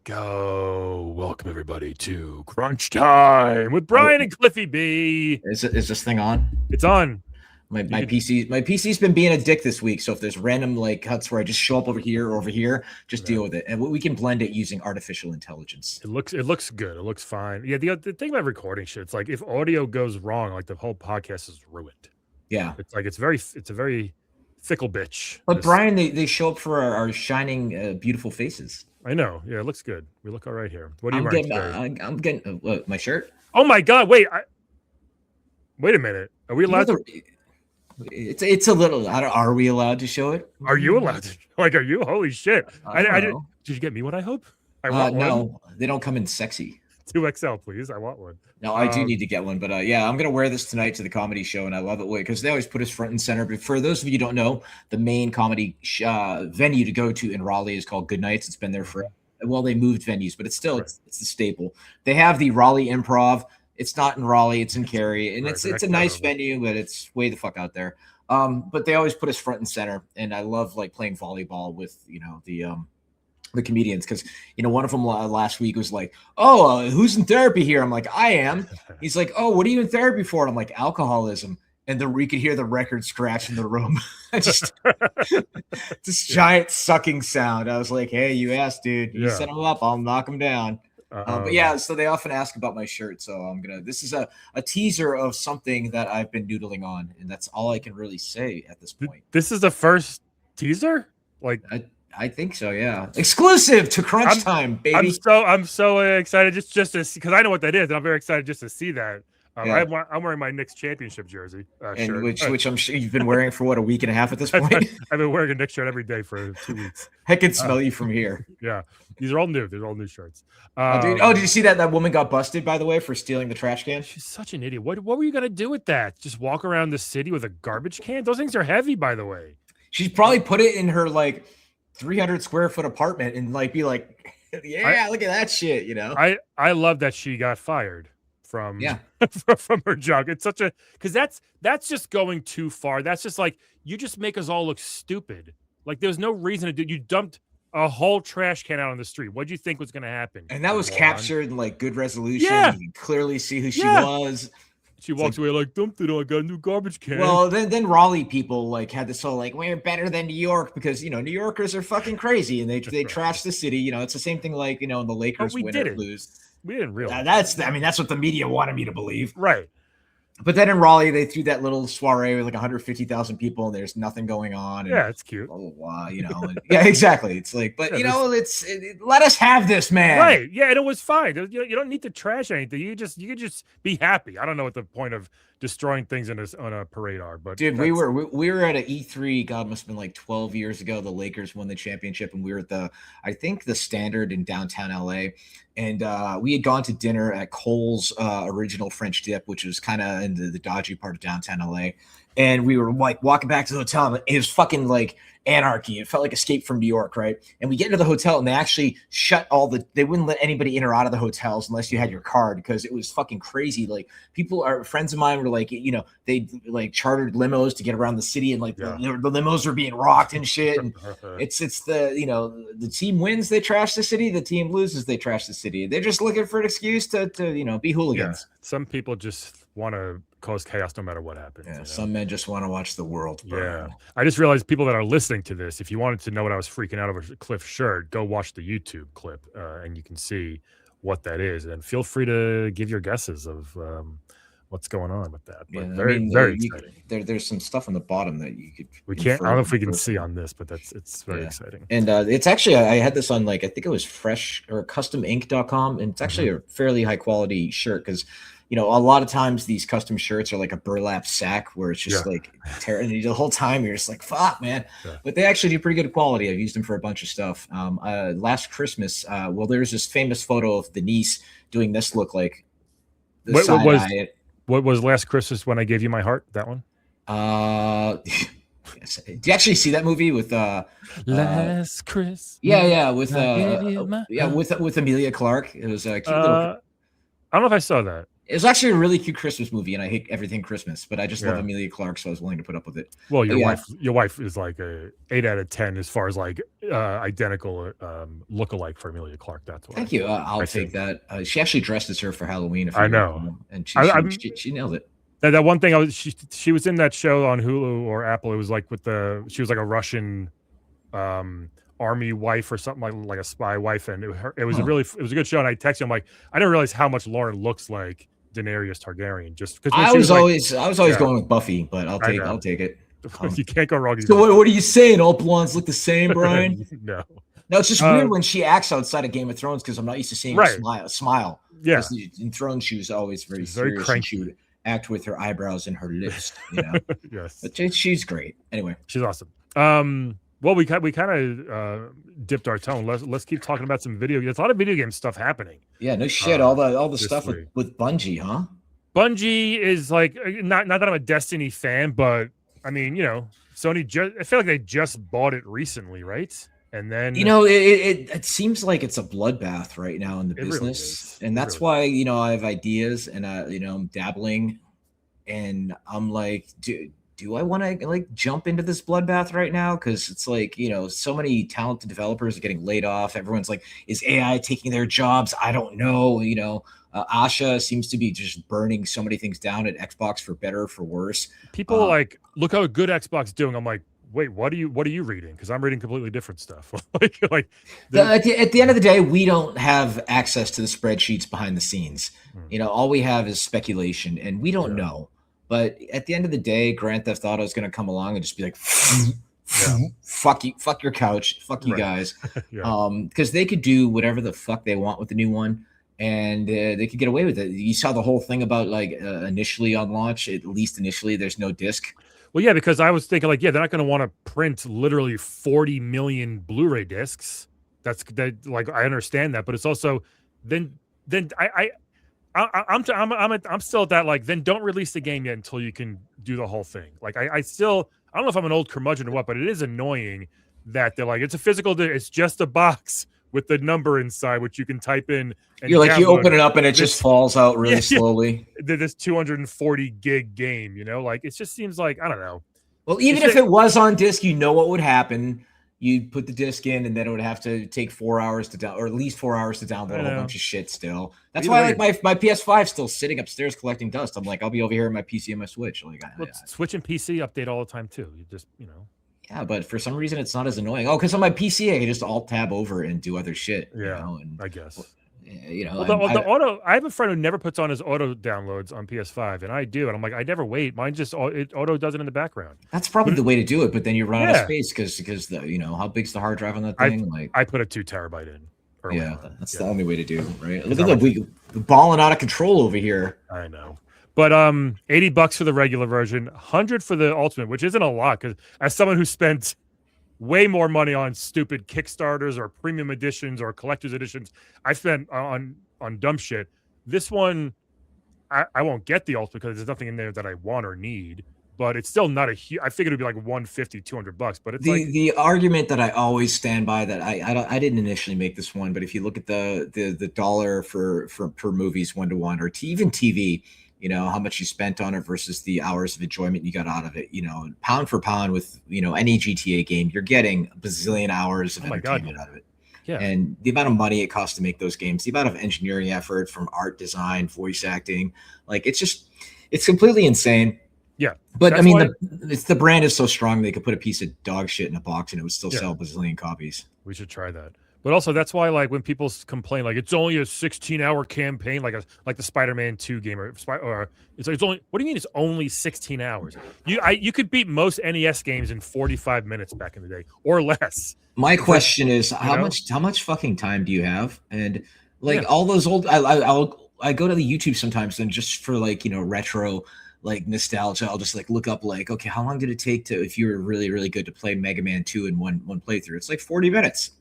go. Welcome everybody to Crunch Time with Brian and CliffyB. Is this thing on? It's on. My PC's been being a dick this week. So if there's random like cuts where I just show up over here or over here, just deal with it. And we can blend it using artificial intelligence. It looks good. It looks fine. Yeah, the thing about recording shit, it's like if audio goes wrong, like the whole podcast is ruined. Yeah. It's like it's a very fickle bitch. But Brian, they show up for our shining beautiful faces. I know. Yeah, it looks good. We look all right here. What are you wearing today? I'm getting my shirt. Oh my god! Wait a minute. Are we allowed to? It's a little. Are we allowed to show it? Are you allowed to? Like, are you? Holy shit! I did you get me what I hope? I want one. No, they don't come in sexy. 2XL, please. I want one. No, I do need to get one, but yeah, I'm gonna wear this tonight to the comedy show, and I love it because they always put us front and center. But for those of you who don't know, the main comedy venue to go to in Raleigh is called Good Nights. It's been there for they moved venues, but it's still it's the staple. They have the Raleigh Improv. It's not in Raleigh, it's in Cary, and it's a nice venue, but it's way the fuck out there. But they always put us front and center, and I love like playing volleyball with the comedians, because one of them last week was like, who's in therapy here? I'm like, I am. He's like, oh, what are you in therapy for? And I'm like, alcoholism. And we could hear the record scratch in the room. Just this giant sucking sound. I was like, hey, you asked, dude. You set him up, I'll knock him down. But yeah, so they often ask about my shirt, so this is a teaser of something that I've been noodling on, and that's all I can really say at this point. This is the first teaser? Like I think so, yeah. Exclusive to Crunch Time, baby. I'm so excited just to see, because I know what that is, and I'm very excited just to see that. I'm wearing my Knicks championship jersey, and which I'm sure you've been wearing for what, a week and a half at this point. I've been wearing a Knicks shirt every day for 2 weeks. I can smell you from here. Yeah, these are all new. They're all new shirts. Did you see that woman got busted, by the way, for stealing the trash can? She's such an idiot. What were you gonna do with that? Just walk around the city with a garbage can? Those things are heavy, by the way. She's probably put it in her 300 square foot apartment and be like, yeah, look at that shit, I love that she got fired from from her job. It's such because that's just going too far. That's just like, you just make us all look stupid. Like, there's no reason to do. You dumped a whole trash can out on the street. What do you think was going to happen? And that was captured in good resolution. Yeah. You can clearly see who she was. She walks away like, dumped it. I got a new garbage can. Well, then Raleigh people had this whole we're better than New York because New Yorkers are fucking crazy and they trash the city. It's the same thing in the Lakers win or lose. We didn't realize. That's what the media wanted me to believe. Right. But then in Raleigh, they threw that little soiree with 150,000 people, and there's nothing going on. And it's cute. Blah, blah, blah, yeah, exactly. It's let us have this, man. Right. Yeah, and it was fine. You don't need to trash anything. You could just be happy. I don't know what the point of destroying things on a parade are, but dude, we were at an E3. God, must have been 12 years ago. The Lakers won the championship, and we were at the Standard in downtown LA. And we had gone to dinner at Cole's original French dip, which was kind of in the dodgy part of downtown LA. And we were walking back to the hotel, and it was fucking anarchy. It felt like Escape from New York, right? And we get into the hotel, and they actually shut they wouldn't let anybody in or out of the hotels unless you had your card, because it was fucking crazy. Friends of mine were they chartered limos to get around the city, and the limos were being rocked and shit. And it's the team wins, they trash the city. The team loses, they trash the city. They're just looking for an excuse to be hooligans. Yeah. Some people just want to cause chaos no matter what happens. Yeah, some men just want to watch the world burn. Yeah. I just realized, people that are listening to this, if you wanted to know what I was freaking out over Cliff's shirt, go watch the YouTube clip and you can see what that is. And feel free to give your guesses of what's going on with that. But very exciting. There's some stuff on the bottom that you could. We can't. I don't know if we can see on this, but it's very exciting. And it's actually, I had this on I think it was Fresh or CustomInk.com, and it's actually a fairly high quality shirt, because a lot of times these custom shirts are like a burlap sack where it's just tearing the whole time. You're just like, fuck, man. Yeah. But they actually do pretty good quality. I've used them for a bunch of stuff. Last Christmas, there's this famous photo of the niece doing this look like. What was Last Christmas when I gave you my heart? That one? Yes. Do you actually see that movie with Last Christmas? Yeah, with Emilia Clarke. It was a cute little. I don't know if I saw that. It was actually a really cute Christmas movie, and I hate everything Christmas, but I just love Emilia Clarke, so I was willing to put up with it. Well, your wife is like a 8 out of 10 as far as like identical lookalike for Emilia Clarke. That's why. Thank you. I'll take that. She actually dressed as her for Halloween. I know, and she nailed it. That one thing she was in that show on Hulu or Apple. It was like she was like a Russian army wife or something like a spy wife, and it was it was a good show. And I texted him like, I didn't realize how much Lauren looks like Daenerys Targaryen, just because I was always going with Buffy, but I'll take it. You can't go wrong. So what are you saying? All blondes look the same, Brian? No, it's just weird when she acts outside of Game of Thrones because I'm not used to seeing her smile. Yeah, in Thrones she was always very serious. Cranky. And she would act with her eyebrows and her lips. Yes, but she's great. Anyway, she's awesome. Well, we kind of dipped our tone. Let's keep talking about some video. There's a lot of video game stuff happening. Yeah, no shit. All the stuff with Bungie, huh? Bungie is like not that I'm a Destiny fan, but I mean, Sony I feel like they just bought it recently, right? And then it seems like it's a bloodbath right now in the business, really and that's why I have ideas and I'm dabbling, and I'm like, do I want to like jump into this bloodbath right now? Because it's like, so many talented developers are getting laid off. Everyone's like, is AI taking their jobs? I don't know. Asha seems to be just burning so many things down at Xbox for better or for worse. People are like, look how good Xbox doing. I'm like, wait, what are you reading? Because I'm reading completely different stuff. At the end of the day, we don't have access to the spreadsheets behind the scenes. All we have is speculation, and we don't know. But at the end of the day, Grand Theft Auto is going to come along and just be like, fuck you, fuck your couch, fuck you guys. Because they could do whatever the fuck they want with the new one, and they could get away with it. You saw the whole thing about like initially on launch, at least initially, there's no disc. Well, yeah, because I was thinking like, they're not going to want to print literally 40 million Blu-ray discs. That's like, I understand that, but it's also then I'm still at that, like, then don't release the game yet until you can do the whole thing. Like, I don't know if I'm an old curmudgeon or what, but it is annoying that they're like, it's a physical, it's just a box with the number inside, which you can type in. And you're like, you open it up and it just falls out really slowly. This 240 gig game, like, it just seems like, I don't know. Well, even if it was on disc, what would happen. You'd put the disc in, and then it would have to take 4 hours to download, or at least 4 hours to download a whole bunch of shit still. That's why like my PS5 still sitting upstairs collecting dust. I'm like, I'll be over here on my PC and my Switch. Like, Switch and PC update all the time too. You just, Yeah, but for some reason it's not as annoying. Oh, because on my PC I can just alt tab over and do other shit. Yeah, I guess. I have a friend who never puts on his auto downloads on PS5, and I do, and I'm like, I never wait. Mine just auto does it in the background. That's probably the way to do it, but then you run out of space because the how big's the hard drive on that thing? I put a 2 terabyte in. That's the only way to do, right? Look at we balling out of control over here. I know. But $80 for the regular version, $100 for the ultimate, which isn't a lot, because as someone who spent way more money on stupid Kickstarters or premium editions or collector's editions I spent on dumb shit. This one, I won't get the ultimate because there's nothing in there that I want or need. But it's still not a huge. I figured it'd be like $150, $200, but it's the argument that I always stand by that I didn't initially make this one, but if you look at the dollar for per movies 1-to-1 or even TV. How much you spent on it versus the hours of enjoyment you got out of it. Pound for pound with, any GTA game, you're getting a bazillion hours of entertainment out of it. Yeah. And the amount of money it costs to make those games, the amount of engineering effort from art design, voice acting, like it's completely insane. Yeah. But I mean, the brand is so strong they could put a piece of dog shit in a box and it would still sell a bazillion copies. We should try that. But also, that's why, like, when people complain, like, it's only a 16-hour campaign, like the Spider-Man 2 game, or it's only. What do you mean it's only 16 hours? You could beat most NES games in 45 minutes back in the day or less. My question is, how much fucking time do you have? And all those old, I go to the YouTube sometimes and just for retro. Like nostalgia, I'll just look up okay, how long did it take if you were really, really good to play Mega Man 2 in one playthrough? It's 40 minutes.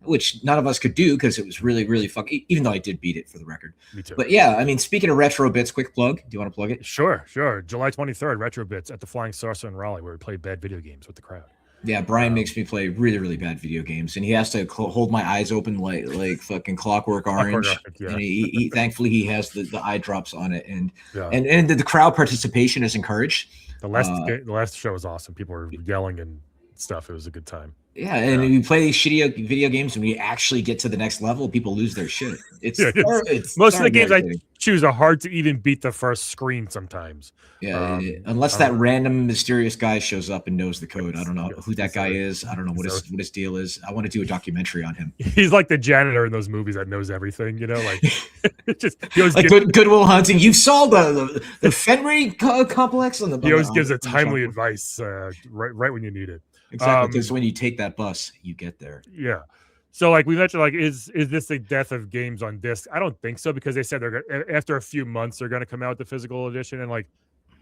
Which none of us could do because it was really, really fucking, even though I did beat it for the record. Me too. But yeah, I mean, speaking of retro bits, quick plug. Do you want to plug it? Sure. July 23rd, Retro Bits at the Flying Saucer in Raleigh, where we play bad video games with the crowd. Yeah, Brian makes me play really, really bad video games, and he has to hold my eyes open like fucking Clockwork Orange. Yeah. And he thankfully he has the eye drops on it, and Yeah. and the crowd participation is encouraged. The last show was awesome. People were yelling and stuff. It was a good time. Yeah, and we play these shitty video games, and we actually get to the next level. People lose their shit. It's most of the games I choose are hard to even beat the first screen sometimes. Yeah, unless that random mysterious guy shows up and knows the code. I don't know who that guy is. I don't know what his deal is. I want to do a documentary on him. He's like the janitor in those movies that knows everything, you know, like just like Goodwill Hunting. You saw the Fenry complex on the. He always gives a timely advice right when you need it. Exactly, because when you take that bus, you get there. Yeah. So like we mentioned, like is this the death of games on disc? I don't think so, because they said they're after a few months they're going to come out with the physical edition, and like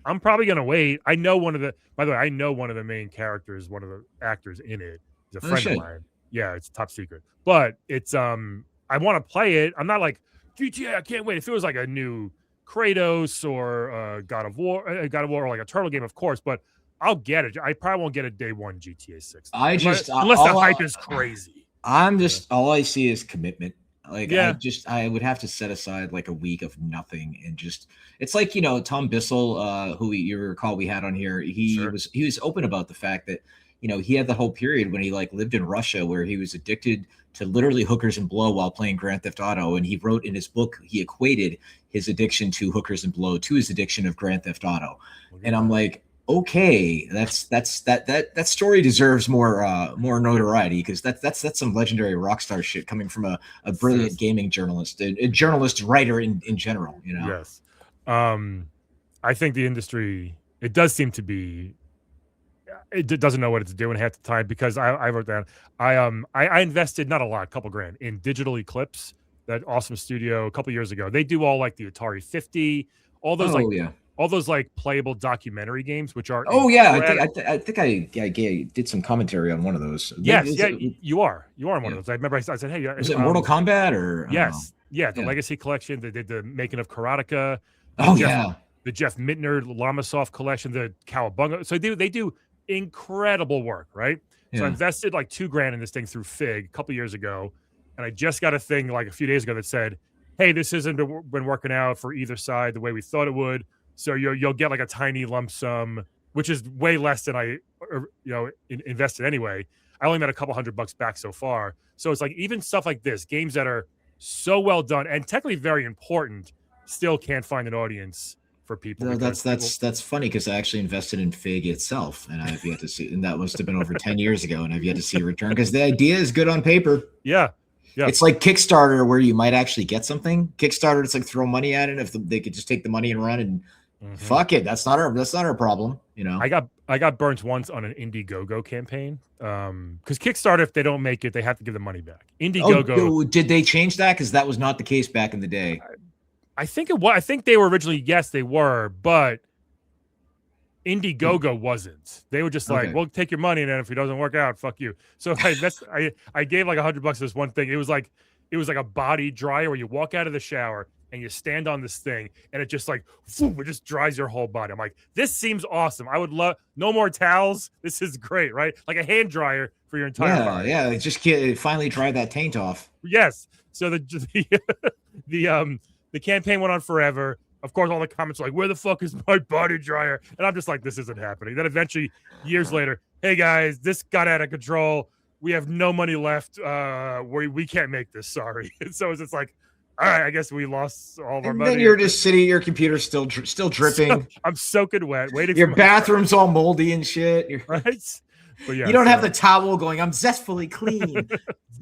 I'm probably going to wait. I know by the way, I know one of the main characters, one of the actors in it is a friend of mine. Yeah, it's top secret, but it's I want to play it. I'm not like GTA. I can't wait. If it was like a new Kratos or God of War, or like a turtle game, of course, but I'll get it. I probably won't get a day one GTA 6. Unless the hype is crazy. All I see is commitment. Like I would have to set aside like a week of nothing, and just it's like, you know, Tom Bissell, who you recall we had on here. He was open about the fact that, you know, he had the whole period when he like lived in Russia where he was addicted to literally hookers and blow while playing Grand Theft Auto, and he wrote in his book he equated his addiction to hookers and blow to his addiction of Grand Theft Auto, and I'm like, okay, that story deserves more notoriety, because that's some legendary rock star shit coming from a brilliant gaming journalist, a journalist writer in general, you know. Yes. I think the industry, it does seem to be, it doesn't know what it's doing half the time, because I wrote down, I invested not a lot, a couple grand in Digital Eclipse, that awesome studio, a couple years ago. They do all like the Atari 50, all those all those like playable documentary games, which are I think I did some commentary on one of those. Yes, you are on one of those. I remember I said, hey, was it Mortal Kombat or the Legacy Collection? They did the making of Karateka. The Jeff Mittner Lamasoft collection, the Cowabunga. So they do incredible work, right? So I invested like $2,000 in this thing through Fig a couple years ago, and I just got a thing like a few days ago that said, hey, this hasn't been working out for either side the way we thought it would. So you'll get like a tiny lump sum, which is way less than I invested anyway. I only made a couple $100 back so far. So it's like even stuff like this, games that are so well done and technically very important, still can't find an audience for people. No, that's funny, because I actually invested in Fig itself, and I've yet to see, and that must have been over 10 years ago, and I've yet to see a return, because the idea is good on paper. Yeah. It's like Kickstarter, where you might actually get something. Kickstarter, it's like throw money at it. If they could just take the money and run, and fuck it, that's not our problem. You know, I got burnt once on an Indiegogo campaign. Because Kickstarter, if they don't make it, they have to give the money back. Indiegogo, did they change that? Because that was not the case back in the day. I think it was. I think they were originally, yes, they were, but Indiegogo wasn't. They were just like, "Well, take your money, and then if it doesn't work out, fuck you." So I gave like $100 to this one thing. It was like a body dryer where you walk out of the shower and you stand on this thing, and it just like it just dries your whole body. I'm like, this seems awesome. I would love no more towels. This is great, right? Like a hand dryer for your entire body. Yeah. It just finally dry that taint off. Yes. So the campaign went on forever. Of course, all the comments are like, where the fuck is my body dryer? And I'm just like, this isn't happening. Then eventually, years later, hey guys, this got out of control. We have no money left. We can't make this. Sorry. And so it's just like, all right, I guess we lost all of our money. Then you're just sitting at your computer still dripping. I'm soaking wet. Waiting. Your bathroom's all moldy and shit. Right. But yeah, you don't have the towel going, I'm zestfully clean.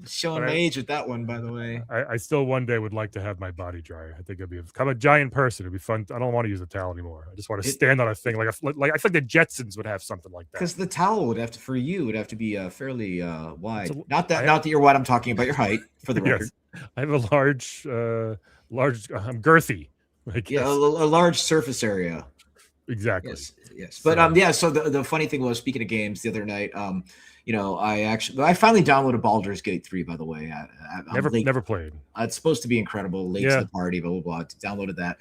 Showing my age with that one, by the way. I still one day would like to have my body dryer. I think I'm a giant person. It'd be fun. I don't want to use a towel anymore. I just want to stand on a thing like I feel like the Jetsons would have something like that. Because the towel would have to be fairly wide. Not that you're wide. I'm talking about your height, for the record. Yes. I have a large. I'm girthy. A large surface area. Exactly. Yes. But yeah. So the funny thing was, speaking of games, the other night, I finally downloaded Baldur's Gate 3. By the way, I'm late. Never played. It's supposed to be incredible. Late to Yeah. the party. Blah blah blah. Downloaded that.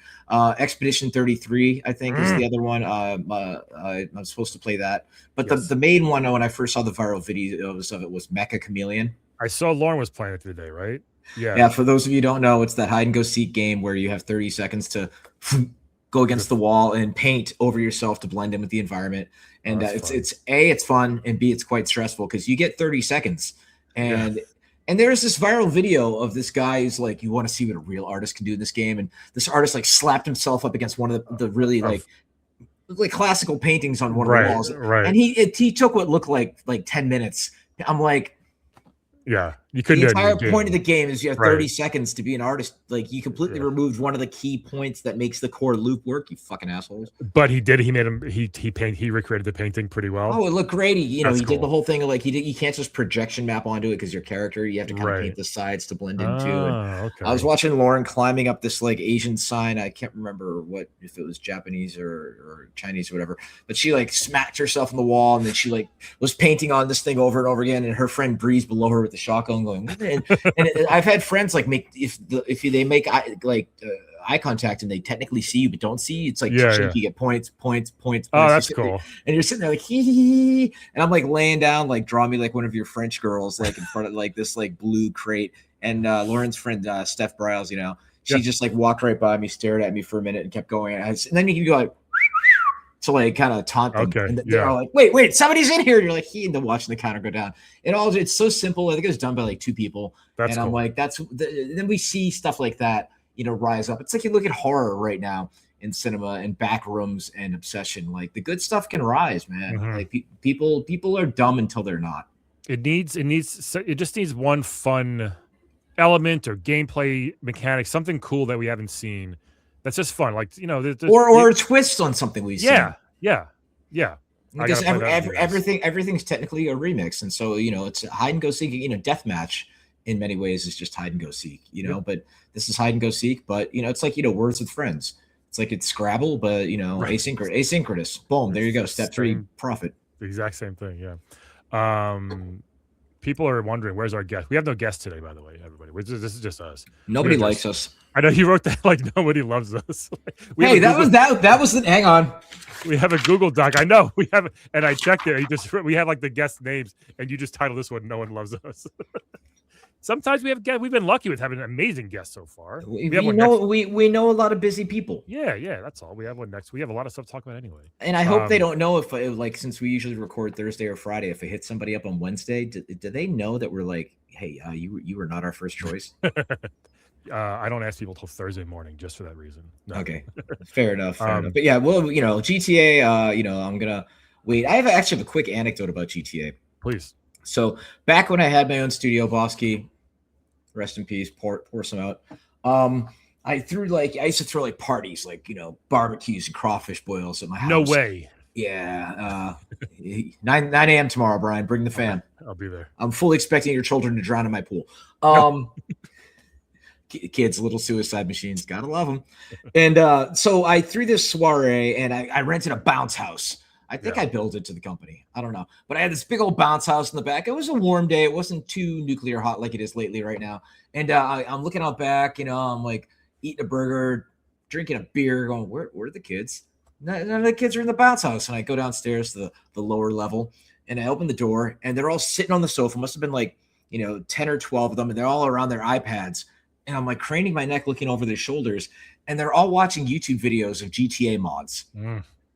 Expedition 33, I think, is the other one. I'm supposed to play that. But the main one, when I first saw the viral videos of it, was Mecha Chameleon. I saw Lauren was playing it today, right? Yeah. Yeah. For those of you who don't know, it's that hide and go seek game where you have 30 seconds to go against the wall and paint over yourself to blend in with the environment. And it's fun, and B, it's quite stressful because you get 30 seconds. And there's this viral video of this guy who's like, you want to see what a real artist can do in this game. And this artist like slapped himself up against one of the really like classical paintings on one of the walls. Right. And he took what looked like 10 minutes. I'm like, yeah, you couldn't. The entire point of the game is you have 30 seconds to be an artist. Like, you completely removed one of the key points that makes the core loop work. You fucking assholes. But he did. He made him. He recreated the painting pretty well. Oh, it looked great. He did the whole thing of like you can't just projection map onto it because your character. You have to kind of paint the sides to blend in too. And I was watching Lauren climbing up this like Asian sign. I can't remember if it was Japanese or Chinese or whatever. But she like smacked herself in the wall, and then she like was painting on this thing over and over again. And her friend breezed below her with the shotgun going. And I've had friends like make they make eye contact and they technically see you but don't see you. It's like you get points. Oh, that's cool. And you're sitting there like hee, and I'm like laying down like draw me like one of your French girls like in front of like this like blue crate. And Lauren's friend Steph Bryles, she just like walked right by me, stared at me for a minute, and kept going. And then you can go like. To like kind of taunt them. Okay. And they're all like, wait, somebody's in here. And you're like, and then watching the counter go down. It's so simple. I think it was done by like 2 people. That's I'm cool. like, then we see stuff like that, rise up. It's like you look at horror right now in cinema and back rooms and obsession. Like the good stuff can rise, man. Mm-hmm. Like people are dumb until they're not. It just needs one fun element or gameplay mechanic, something cool that we haven't seen. That's just fun, like or a twist on something we've seen. Yeah. Because everything's technically a remix, and so it's hide and go seek. Deathmatch in many ways is just hide and go seek. But this is hide and go seek. But it's like Words with Friends. It's like it's Scrabble, but asynchronous. Boom, there you go. Step 3, profit. The exact same thing. Yeah. People are wondering, where's our guest? We have no guest today, by the way, everybody. This is just us. Nobody likes us. I know you wrote that like nobody loves us. That was the hang on. We have a Google Doc. I know we have, and I checked it. We have like the guest names, and you just title this one "No one loves us." Sometimes we have guests. We've been lucky with having amazing guests so far. We know a lot of busy people. Yeah, that's all. We have one next. We have a lot of stuff to talk about anyway. And I hope they don't know if like since we usually record Thursday or Friday, if I hit somebody up on Wednesday, do they know that we're like, hey, you were not our first choice? I don't ask people till Thursday morning just for that reason. No. Okay, fair enough. But yeah, well, GTA. I'm gonna wait. I actually have a quick anecdote about GTA. Please. So back when I had my own studio, Bosky, rest in peace, pour some out. I used to throw like parties, like barbecues and crawfish boils at my house. No way. Yeah. 9 a.m. tomorrow, Brian. Bring the fam. I'll be there. I'm fully expecting your children to drown in my pool. Kids, little suicide machines, gotta love them. And so I threw this soiree, and I rented a bounce house. I think I billed it to the company. I don't know, but I had this big old bounce house in the back. It was a warm day. It wasn't too nuclear hot like it is lately right now. And I'm looking out back. I'm like eating a burger, drinking a beer, going, where are the kids? None of the kids are in the bounce house. And I go downstairs to the lower level, and I open the door, and they're all sitting on the sofa. Must have been like 10 or 12 of them, and they're all around their iPads. And I'm like craning my neck, looking over their shoulders, and they're all watching YouTube videos of GTA mods.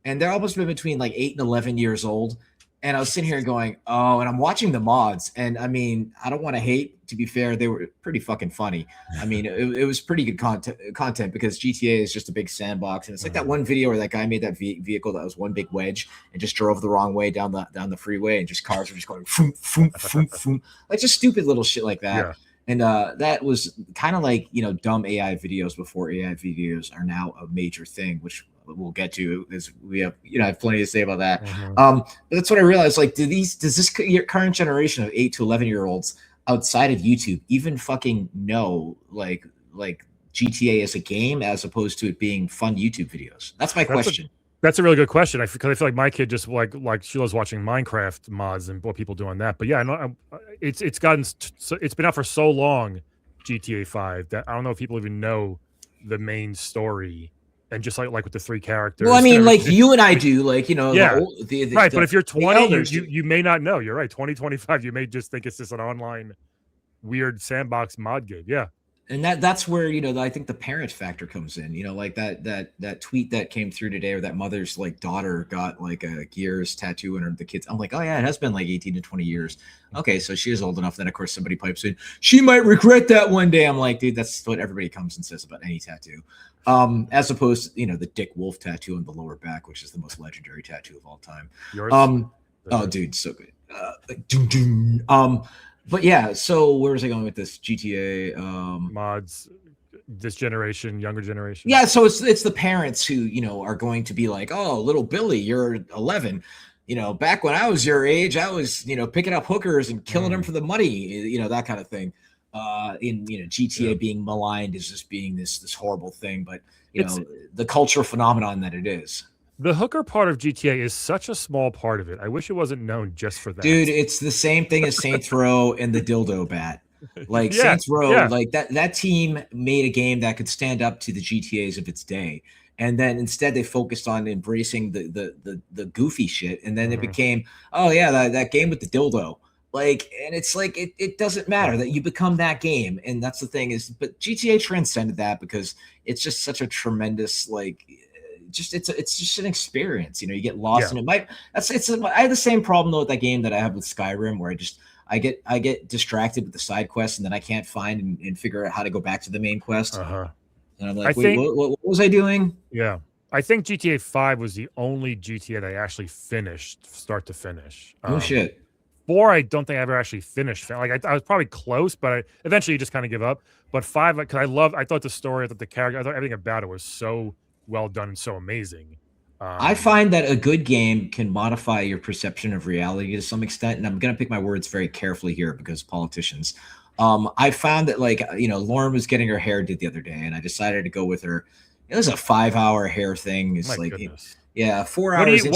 And they're almost been between like 8 and 11 years old. And I was sitting here going, oh, and I'm watching the mods. And I mean, I don't want to hate, to be fair, they were pretty fucking funny. I mean, it was pretty good content because GTA is just a big sandbox. And it's like that one video where that guy made that vehicle that was one big wedge and just drove the wrong way down the freeway, and just cars were just going foom, foom, foom, foom, like just stupid little shit like that. Yeah. And that was kind of like, dumb AI videos before AI videos are now a major thing, which we'll get to, is we have, I have plenty to say about that. But that's what I realized. Like, does this current generation of 8 to 11-year-olds outside of YouTube even fucking know like GTA as a game as opposed to it being fun YouTube videos? That's my question. That's a really good question. Because I feel like my kid just like she loves watching Minecraft mods and what people do on that. But yeah, no, it's gotten it's been out for so long, GTA 5, that I don't know if people even know the main story, and just like with the three Well, I characters and mean, like everything. you and I do, like, you know, the Yeah, old, right. But if you're the 20, elders do. you may not know. You're right. 2025, you may just think it's just an online weird sandbox mod game. Yeah. And that's where, you know, I think the parent factor comes in. You know, like that tweet that came through today, or that mother's like daughter got like a Gears tattoo and the kids. I'm like, oh yeah, it has been like 18 to 20 years. Okay, so she is old enough. Then of course somebody pipes in, she might regret that one day. I'm like, dude, that's what everybody comes and says about any tattoo. As opposed to, you know, the Dick Wolf tattoo on the lower back, which is the most legendary tattoo of all time. Yours? Oh, dude, so good. But yeah, so where was I going with this? GTA mods, this generation, younger generation. Yeah, so it's the parents who, you know, are going to be like, oh, little Billy, you're 11. You know, back when I was your age, I was, you know, picking up hookers and killing them for the money, you know, that kind of thing. In, you know, GTA being maligned as just being this horrible thing, but you know, the cultural phenomenon that it is. The hooker part of GTA is such a small part of it. I wish it wasn't known just for that. Dude, it's the same thing as Saints Row and the dildo bat. Like Saints Row, like that team made a game that could stand up to the GTAs of its day. And then instead they focused on embracing the goofy shit. And then it became, oh yeah, that game with the dildo. Like, and it's like it doesn't matter that you become that game. And that's the thing is, but GTA transcended that because it's just such a tremendous, like, it's just an experience. You know, you get lost in it. I have the same problem though with that game that I have with Skyrim, where I get distracted with the side quests, and then I can't find and figure out how to go back to the main quest. And I'm like, what was I doing? Yeah, I think GTA 5 was the only GTA that I actually finished start to finish. Oh shit. 4, I don't think I ever actually finished. Like I was probably close, but eventually you just kind of give up. But 5, because I thought the story, I thought the character, I thought everything about it was so well done and so amazing. I find that a good game can modify your perception of reality to some extent, and I'm going to pick my words very carefully here because politicians. I found that, like, you know, Lauren was getting her hair did the other day, and I decided to go with her. It was a 5-hour hair thing. It's like, 4 hours.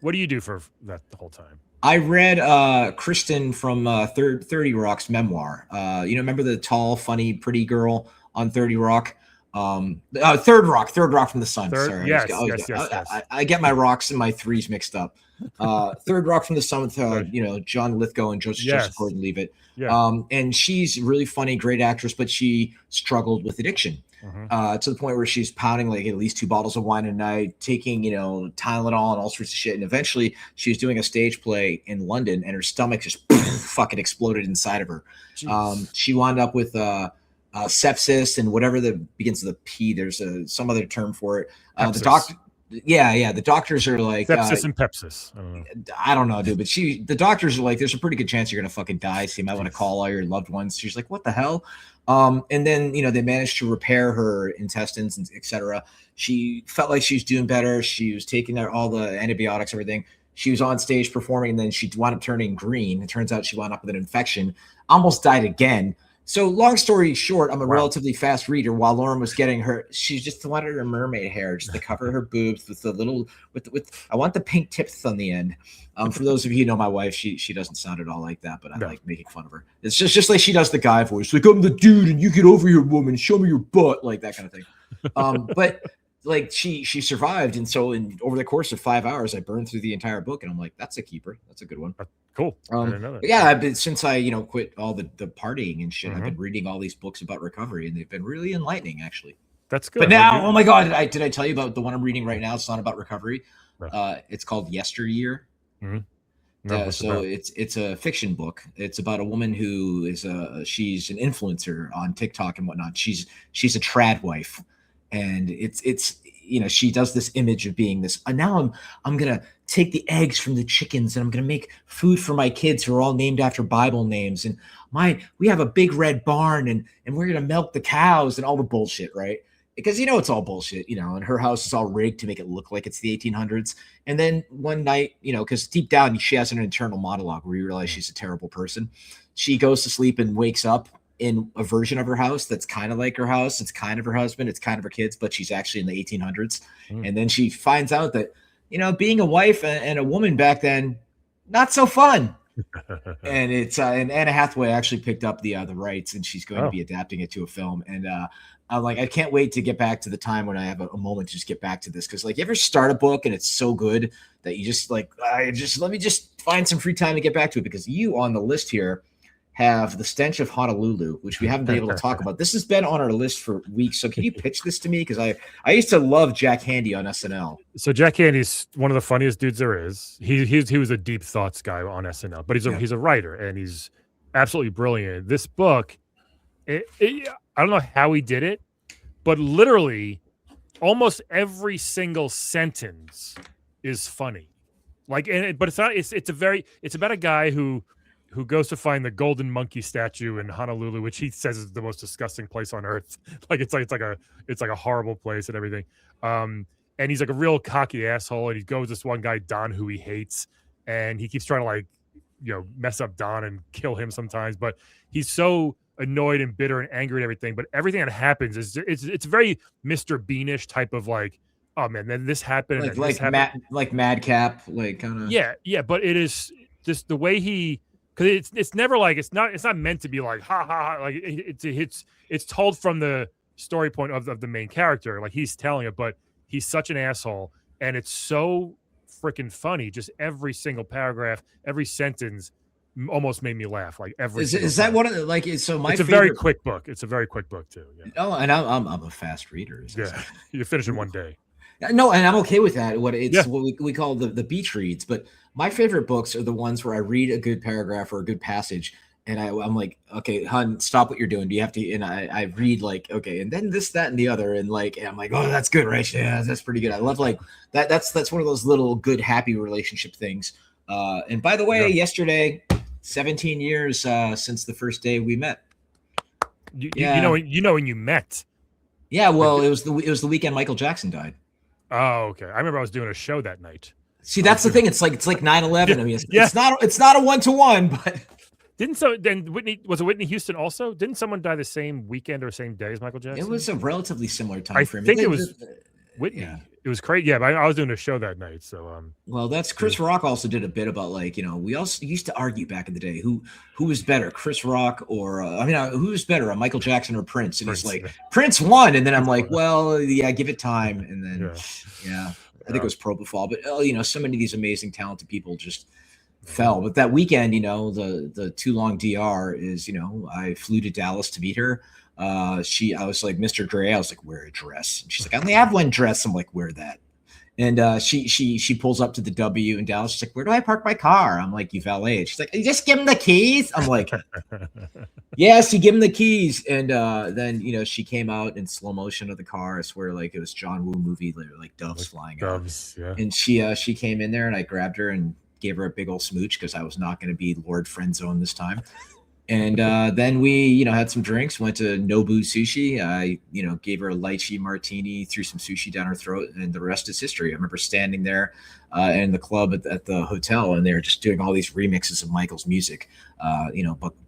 What do you do for that the whole time? I read Kristen from 30 Rock's memoir. You know, remember the tall, funny, pretty girl on 30 Rock? Third Rock from the Sun. Sorry. Yes. I get my rocks and my threes mixed up. Third Rock from the Sun with you know, John Lithgow and Joseph Gordon-Levitt. And she's really funny, great actress, but she struggled with addiction to the point where she's pounding like at least 2 bottles of wine a night, taking, you know, Tylenol and all sorts of shit. And eventually she was doing a stage play in London, and her stomach just fucking exploded inside of her. She wound up with sepsis and whatever that begins with a P. There's some other term for it. The doctor, the doctors are like sepsis and pepsis. I don't know, dude. But the doctors are like, there's a pretty good chance you're gonna fucking die. So you might want to call all your loved ones. She's like, what the hell? And then, you know, they managed to repair her intestines and etc. She felt like she was doing better. She was taking all the antibiotics, everything. She was on stage performing, and then she wound up turning green. It turns out she wound up with an infection. Almost died again. So long story short, I'm a relatively fast reader. While Lauren was getting her, she just wanted her mermaid hair just to cover her boobs with the little with I want the pink tips on the end. For those of you who know my wife, she doesn't sound at all like that, but I like making fun of her. It's just like she does the guy voice, like, I'm the dude and you get over here, woman, show me your butt, like that kind of thing. But like she survived, and so over the course of 5 hours, I burned through the entire book, and I'm like, that's a keeper. That's a good one. Cool. Yeah, I've been, since I, you know, quit all the partying and shit, I've been reading all these books about recovery, and they've been really enlightening, actually. That's good. But now, oh my god, did I tell you about the one I'm reading right now? It's not about recovery. It's called Yesteryear. So it's a fiction book. It's about a woman who is she's an influencer on TikTok and whatnot. She's a trad wife, and it's you know, she does this image of being this. Now I'm gonna take the eggs from the chickens, and I'm gonna make food for my kids who are all named after Bible names. And we have a big red barn, and we're gonna milk the cows and all the bullshit, right? Because you know it's all bullshit, you know. And her house is all rigged to make it look like it's the 1800s. And then one night, you know, because deep down she has an internal monologue where you realize she's a terrible person. She goes to sleep and wakes up in a version of her house that's kind of like her house. It's kind of her husband, it's kind of her kids, but she's actually in the 1800s. And then she finds out that, being a wife and a woman back then, not so fun. And it's and Anna Hathaway actually picked up the rights, and she's going to be adapting it to a film. And I'm like, I can't wait to get back to the time when I have a moment to just get back to this, because like, you ever start a book and it's so good that you just like, let me just find some free time to get back to it, because you on the list here have The Stench of Honolulu, which we haven't been able to talk about. This has been on our list for weeks. So can you pitch this to me? Because I used to love Jack Handey on SNL. So Jack Handey's one of the funniest dudes there is. He was a deep thoughts guy on SNL, but he's a writer, and he's absolutely brilliant. This book, I don't know how he did it, but literally almost every single sentence is funny. Like, but it's not. It's about a guy who goes to find the golden monkey statue in Honolulu, which he says is the most disgusting place on earth. Like it's like a horrible place and everything. And he's like a real cocky asshole. And he goes this one guy, Don, who he hates, and he keeps trying to like, mess up Don and kill him sometimes. But he's so annoyed and bitter and angry and everything. But everything that happens it's very Mr. Beanish type of like, oh man, then this happened. Like Madcap, like kind of. Yeah. But it is just the way he. Because it's never like it's not meant to be like ha ha ha, like it's told from the story point of the main character, like he's telling it, but he's such an asshole, and it's so freaking funny. Just every single paragraph, every sentence almost made me laugh. Like every is that one of the, like so my it's a very quick book. It's a very quick book too. Yeah. Oh, and I'm a fast reader. Yeah, you finish in one day. No, and I'm okay with that. What we call the beach reads. But my favorite books are the ones where I read a good paragraph or a good passage, and I'm like, okay, hun, stop what you're doing. Do you have to? And I read like, okay, and then this, that, and the other, and like, and I'm like, oh, that's good, right? Yeah, that's pretty good. I love like that. That's one of those little good, happy relationship things. And by the way, yesterday, 17 years since the first day we met. You know when you met. Yeah, well, it was the weekend Michael Jackson died. Oh, okay. I remember I was doing a show that night. See, that's the thing. It's like 9/11. I mean, it's not a 1-to-1, but was it Whitney Houston also? Didn't someone die the same weekend or same day as Michael Jackson? It was a relatively similar time frame. I think it was Whitney. Yeah. It was crazy. Yeah, but I was doing a show that night. So well, that's Chris Rock also did a bit about like, we also used to argue back in the day who was better, Chris Rock or who was better, Michael Jackson or Prince? And he's like, Prince won, and then I'm like, well, yeah, give it time, and then I think it was propofol, but so many of these amazing talented people just fell. But that weekend, the too long DR is, I flew to Dallas to meet her. I was like, Mr. Dre, I was like, wear a dress. And she's like, I only have one dress. I'm like, wear that. And she pulls up to the W in Dallas. She's like, where do I park my car? I'm like, you valet. She's like, you just give him the keys. I'm like, yes, you give him the keys. And then, she came out in slow motion of the car. I swear, like it was John Woo movie, like doves flying out. Yeah. And she came in there, and I grabbed her and gave her a big old smooch, because I was not going to be Lord Friendzone this time. And then we, had some drinks, went to Nobu Sushi. I, gave her a lychee martini, threw some sushi down her throat, and the rest is history. I remember standing there in the club at the hotel, and they were just doing all these remixes of Michael's music,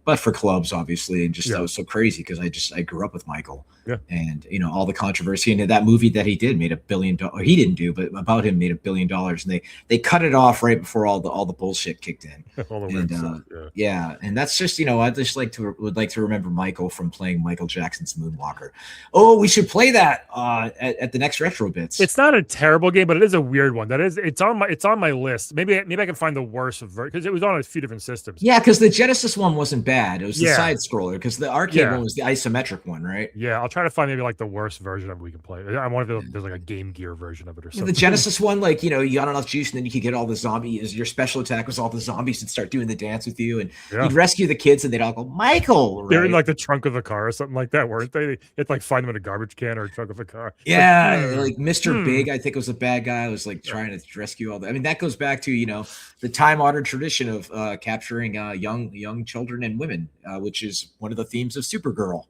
but for clubs, obviously. And just that was so crazy, because I grew up with Michael. Yeah. And, all the controversy, and that movie that he did made $1 billion. He didn't do, but about him made $1 billion. And they cut it off right before all the bullshit kicked in. And that's just, I just would like to remember Michael from playing Michael Jackson's Moonwalker. Oh, we should play that at the next Retro Bits. It's not a terrible game, but it is a weird one. It's on my list. Maybe I can find the worst of it, because it was on a few different systems. Yeah, because the Genesis one wasn't bad. It was the side scroller, because the arcade one was the isometric one, right? Yeah, I'll try to find maybe like the worst version of it we can play. I wonder if there's like a Game Gear version of it or something. The Genesis one, like, you got enough juice, and then you could get all the zombies. Your special attack was all the zombies would start doing the dance with you, and you'd rescue the kids, and they'd all go, Michael, right? They're in like the trunk of the car or something like that, weren't they? You had to like find them in a garbage can or a trunk of a car. Yeah, like Mr. Big, I think was a bad guy. I was like trying to rescue all that. I mean, that goes back to, the time-honored tradition of capturing young children and women, which is one of the themes of Supergirl.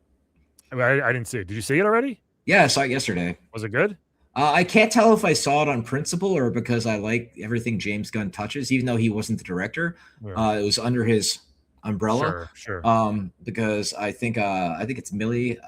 I mean, I didn't see it. Did you see it already? Yeah, I saw it yesterday. Was it good? I can't tell if I saw it on principle or because I like everything James Gunn touches, even though he wasn't the director. It was under his umbrella. Sure. Because I think it's Millie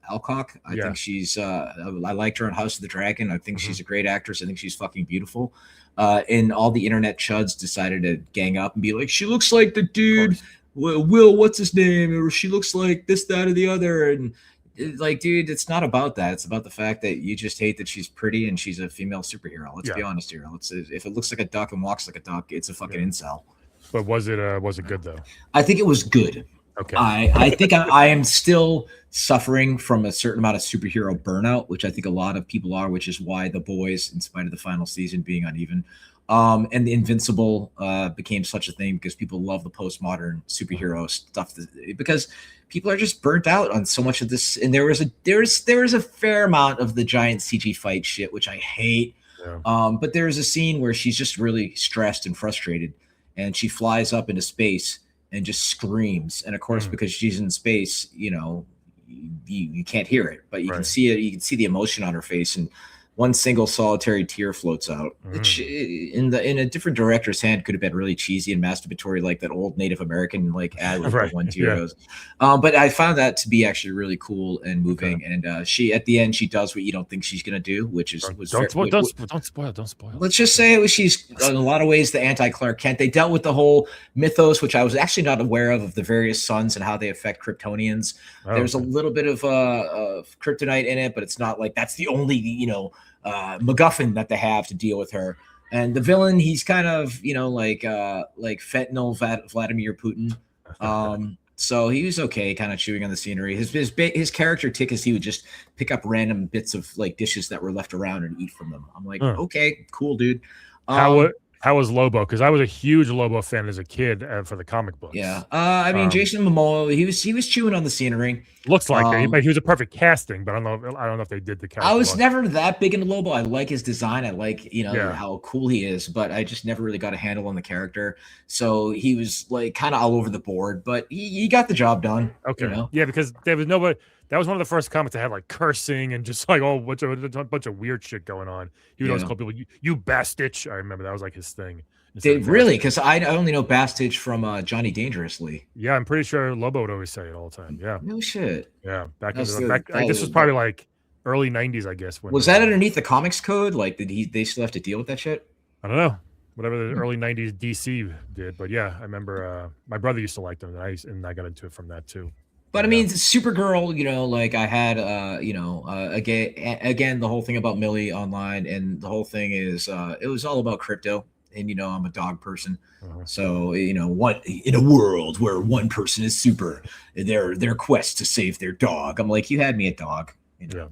Alcock. I think she's I liked her on House of the Dragon. I think she's a great actress. I think she's fucking beautiful. And all the internet chuds decided to gang up and be like, she looks like the dude Will, what's his name, or she looks like this, that, or the other. And like, dude, it's not about that. It's about the fact that you just hate that she's pretty and she's a female superhero. Let's be honest here. If it looks like a duck and walks like a duck, it's a fucking incel. But was it good though? I think it was good. Okay. I think I am still suffering from a certain amount of superhero burnout, which I think a lot of people are, which is why The Boys, in spite of the final season being uneven, and the Invincible became such a thing because people love the postmodern superhero stuff because people are just burnt out on so much of this. And there was a fair amount of the giant CG fight shit, which I hate. Yeah. But there's a scene where she's just really stressed and frustrated, and she flies up into space and just screams. And of course, because she's in space, you can't hear it, but you can see it. You can see the emotion on her face, and one single solitary tear floats out, which in a different director's hand could have been really cheesy and masturbatory, like that old Native American ad with the one tear goes. But I found that to be actually really cool and moving. Okay. And she, at the end, she does what you don't think she's gonna do, which is don't spoil. Let's just say she's in a lot of ways the anti-Clark Kent. They dealt with the whole mythos, which I was actually not aware of the various suns and how they affect Kryptonians. There's a little bit of kryptonite in it, but it's not like that's the only MacGuffin that they have to deal with her. And the villain, he's kind of like fentanyl Vladimir Putin. So he was okay, kind of chewing on the scenery. His character tick is he would just pick up random bits of like dishes that were left around and eat from them. I'm like, okay, cool, dude. How was Lobo? Because I was a huge Lobo fan as a kid for the comic books. Yeah, I mean, Jason Momoa, he was chewing on the scenery. Looks like he was a perfect casting, but I don't know if they did the casting. I was never that big into Lobo. I like his design. I like how cool he is, but I just never really got a handle on the character. So he was like kind of all over the board, but he got the job done. Okay, yeah, because there was nobody. That was one of the first comics that had like cursing and just like a bunch of weird shit going on. He would always call people you bastich. I remember that was like his thing. Really? Because I only know bastich from Johnny Dangerously. Yeah, I'm pretty sure Lobo would always say it all the time. Yeah. No shit. Yeah, this was probably like early '90s, I guess. Was that underneath the comics code? Like, they still have to deal with that shit? I don't know. Whatever the early '90s DC did, but yeah, I remember my brother used to like them, and I got into it from that too. But I mean, Supergirl, like I had, again, the whole thing about Millie online, and the whole thing is, it was all about crypto. And I'm a dog person, so what in a world where one person is super, their quest to save their dog. I'm like, you had me a dog,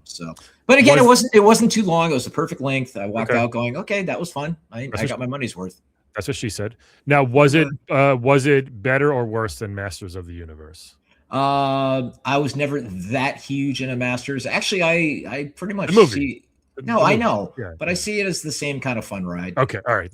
So, but again, it wasn't too long. It was the perfect length. I walked out going, okay, that was fun. I got my money's worth. That's what she said. Now, was it better or worse than Masters of the Universe? I was never that huge into Masters. Actually, I pretty much see. No, I know, but I see it as the same kind of fun ride. Okay, all right,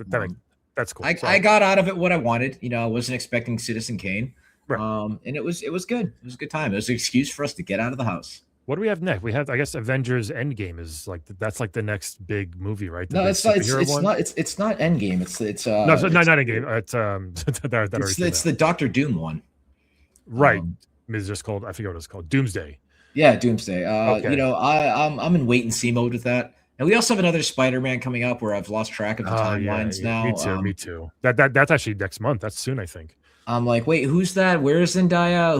that's cool. I got out of it what I wanted. I wasn't expecting Citizen Kane, and it was good. It was a good time. It was an excuse for us to get out of the house. What do we have next? We have, I guess, Avengers Endgame is like that's like the next big movie, right? No, it's not. It's not Endgame. It's no, it's not Endgame. It's the Doctor Doom one, right? It's just called, I forget what it's called, Doomsday. Yeah, Doomsday. Okay. I'm in wait and see mode with that. And we also have another Spider-Man coming up where I've lost track of the timelines now. Me too. That's actually next month. That's soon, I think. I'm like, wait, who's that? Where is Zendaya?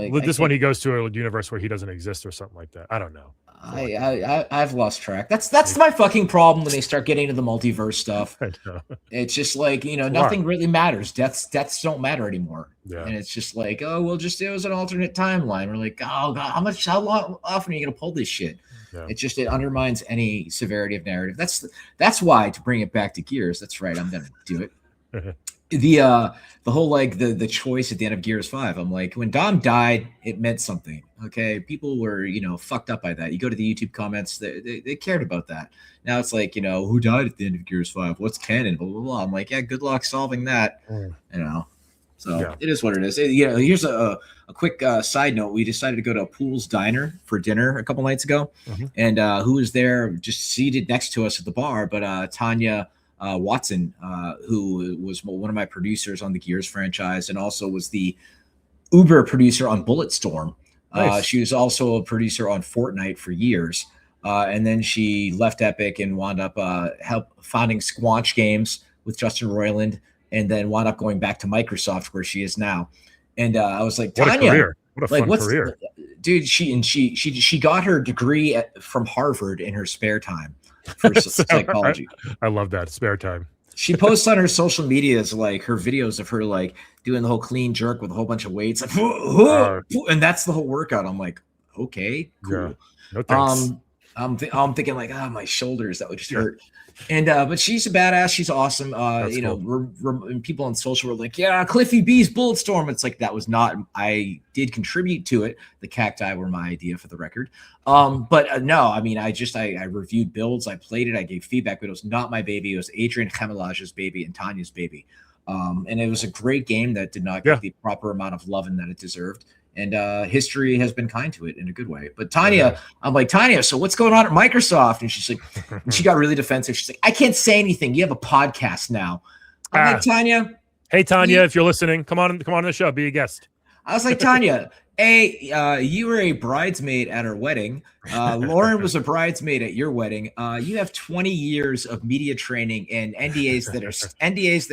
What? This one, he goes to a universe where he doesn't exist or something like that. I don't know. I've lost track. That's my fucking problem when they start getting into the multiverse stuff. I know. It's just like, nothing really matters. Deaths don't matter anymore. Yeah. And it's just like, it was an alternate timeline. We're like, oh God, how often are you gonna pull this shit? Yeah. It undermines any severity of narrative. That's why, to bring it back to Gears, that's right, I'm gonna do it. The whole like the choice at the end of Gears 5, I'm like, when Dom died, it meant something. Okay, people were fucked up by that. You go to the YouTube comments, they cared about that. Now it's like, who died at the end of Gears 5? What's canon? Blah blah blah. I'm like, yeah, good luck solving that. So It is what it is. Here's a quick side note. We decided to go to a Pool's Diner for dinner a couple nights ago, and who was there just seated next to us at the bar, but Tanya Watson, who was one of my producers on the Gears franchise and also was the Uber producer on Bulletstorm. Nice. She was also a producer on Fortnite for years. And then she left Epic and wound up founding Squanch Games with Justin Roiland, and then wound up going back to Microsoft where she is now. And I was like, what Tanya, a career. What a fun career. Dude, she got her degree from Harvard in her spare time for psychology. I love that, spare time. She posts on her social medias like her videos of her like doing the whole clean jerk with a whole bunch of weights, like, and that's the whole workout. I'm like, okay, cool. Yeah. No thanks. I'm thinking like, my shoulders, that would just hurt. And but she's a badass. She's awesome. You know, and people on social were like, yeah, CliffyB's Bulletstorm. It's like, that was not, I did contribute to it. The cacti were my idea, for the record. But no, I mean, I reviewed builds, I played it, I gave feedback, but it was not my baby. It was Adrian Chemelaj's baby and Tanya's baby. And it was a great game that did not get the proper amount of loving that it deserved. And history has been kind to it in a good way. But Tanya, I'm like, Tanya, so what's going on at Microsoft? And she's like, and she got really defensive. She's like, I can't say anything. You have a podcast now. I'm like, Tanya. Hey, Tanya, if you're listening, come on the show. Be a guest. I was like, Tanya, you were a bridesmaid at her wedding. Lauren was a bridesmaid at your wedding. You have 20 years of media training and NDAs that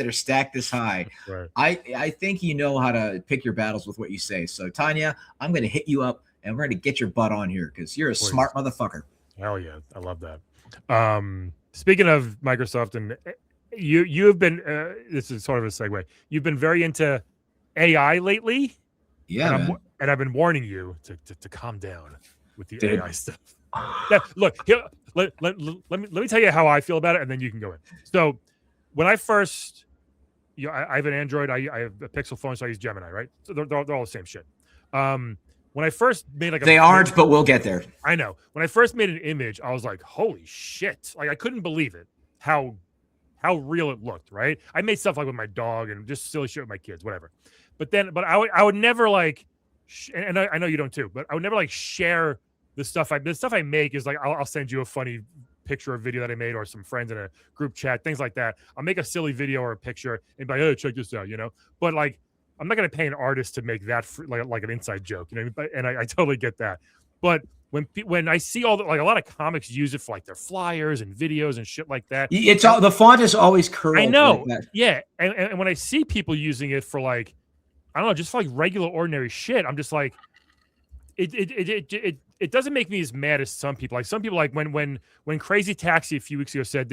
are stacked this high. Right. I think you know how to pick your battles with what you say. So Tanya, I'm going to hit you up and we're going to get your butt on here because you're a smart motherfucker. Hell yeah, I love that. Speaking of Microsoft, and you have been this is sort of a segue. You've been very into AI lately. Yeah, and I've been warning you to calm down with the AI stuff. Look, here, let me tell you how I feel about it, and then you can go in. So, when I first, I have an Android, I have a Pixel phone, so I use Gemini, right? So they're all the same shit. When I first made they aren't, but we'll get there. I know. When I first made an image, I was like, "Holy shit!" Like I couldn't believe it. How real it looked, right? I made stuff like with my dog and just silly shit with my kids, whatever. But I would never like, and I know you don't too, but I would never like share the stuff I make is like, I'll send you a funny picture or video that I made or some friends in a group chat, things like that. I'll make a silly video or a picture and be like, oh, check this out, you know? But like, I'm not going to pay an artist to make that like an inside joke, you know? And I totally get that. But when I see all like a lot of comics use it for like their flyers and videos and shit like that. It's all, the font is always curled. I know. Like yeah. And when I see people using it for like, I don't know, just for like regular ordinary shit, I'm just like, it doesn't make me as mad as some people. Like some people, like when Crazy Taxi a few weeks ago said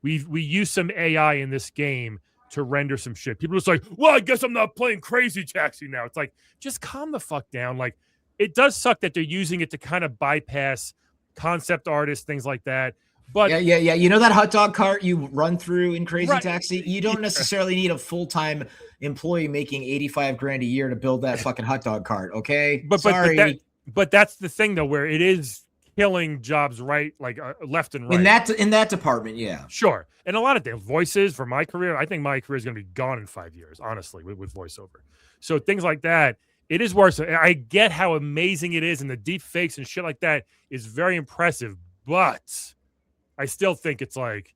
we use some AI in this game to render some shit. People are just like, well, I guess I'm not playing Crazy Taxi now. It's like, just calm the fuck down. Like it does suck that they're using it to kind of bypass concept artists, things like that. But yeah. You know that hot dog cart you run through in Crazy Taxi? You don't necessarily need a full-time employee making $85,000 a year to build that fucking hot dog cart. Okay. Sorry. But that's the thing though, where it is killing jobs right, like left and right. In that department. Yeah, sure. And a lot of things, voices for my career. I think my career is going to be gone in 5 years, honestly, with voiceover. So things like that, it is worse. I get how amazing it is. And the deep fakes and shit like that is very impressive, but I still think it's like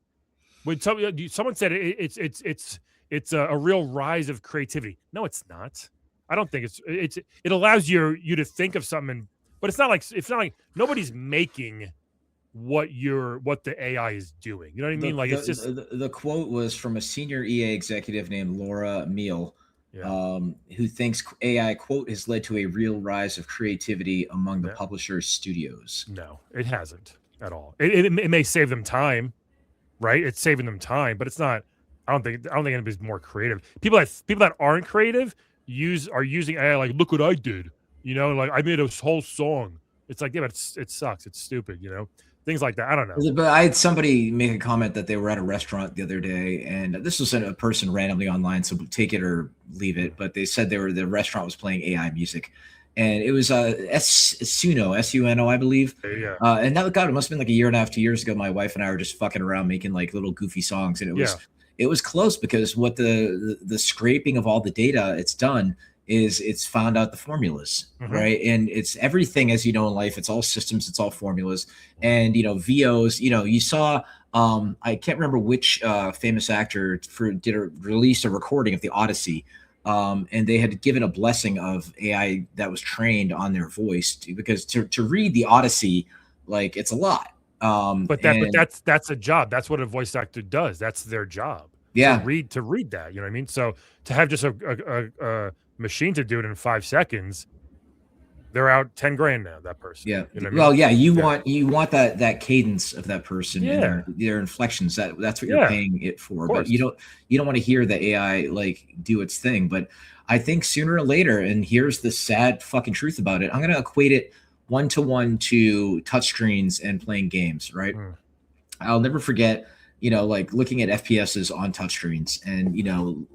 when someone said it's a real rise of creativity. No, it's not. I don't think it allows you to think of something, but it's not like nobody's making what the AI is doing. You know what I mean? Like it's just the quote was from a senior EA executive named Laura Meal, who thinks AI, quote, has led to a real rise of creativity among the publishers' studios. No, it hasn't at all. It may save them time, right? It's saving them time, but it's not. I don't think anybody's more creative. People that aren't creative are using AI. Like, look what I did. You know, like I made a whole song. It's like, yeah, but it sucks. It's stupid. You know, things like that. I don't know. But I had somebody make a comment that they were at a restaurant the other day, and this was a person randomly online, so take it or leave it. But they said the restaurant was playing AI music. And it was Suno, S-U-N-O, I believe. Yeah. And that, God, it must have been like a year and a half, 2 years ago. My wife and I were just fucking around making like little goofy songs. And it was close because what the scraping of all the data it's done is it's found out the formulas, right? And it's everything, as you know, in life, it's all systems, it's all formulas. And VOs, you saw I can't remember which famous actor released a recording of the Odyssey. And they had given a blessing of AI that was trained on their voice because to read the Odyssey, like, it's a lot. But that's a job. That's what a voice actor does. That's their job. Yeah. To read that, you know what I mean? So to have just a machine to do it in 5 seconds, they're out 10 grand now, that person. Yeah. You know well, I mean? you want that cadence of that person and their inflections. That's what you're paying it for. But you don't want to hear the AI like do its thing. But I think sooner or later, and here's the sad fucking truth about it, I'm gonna equate it 1-to-1 to touchscreens and playing games, right? I'll never forget, like looking at FPSs on touchscreens and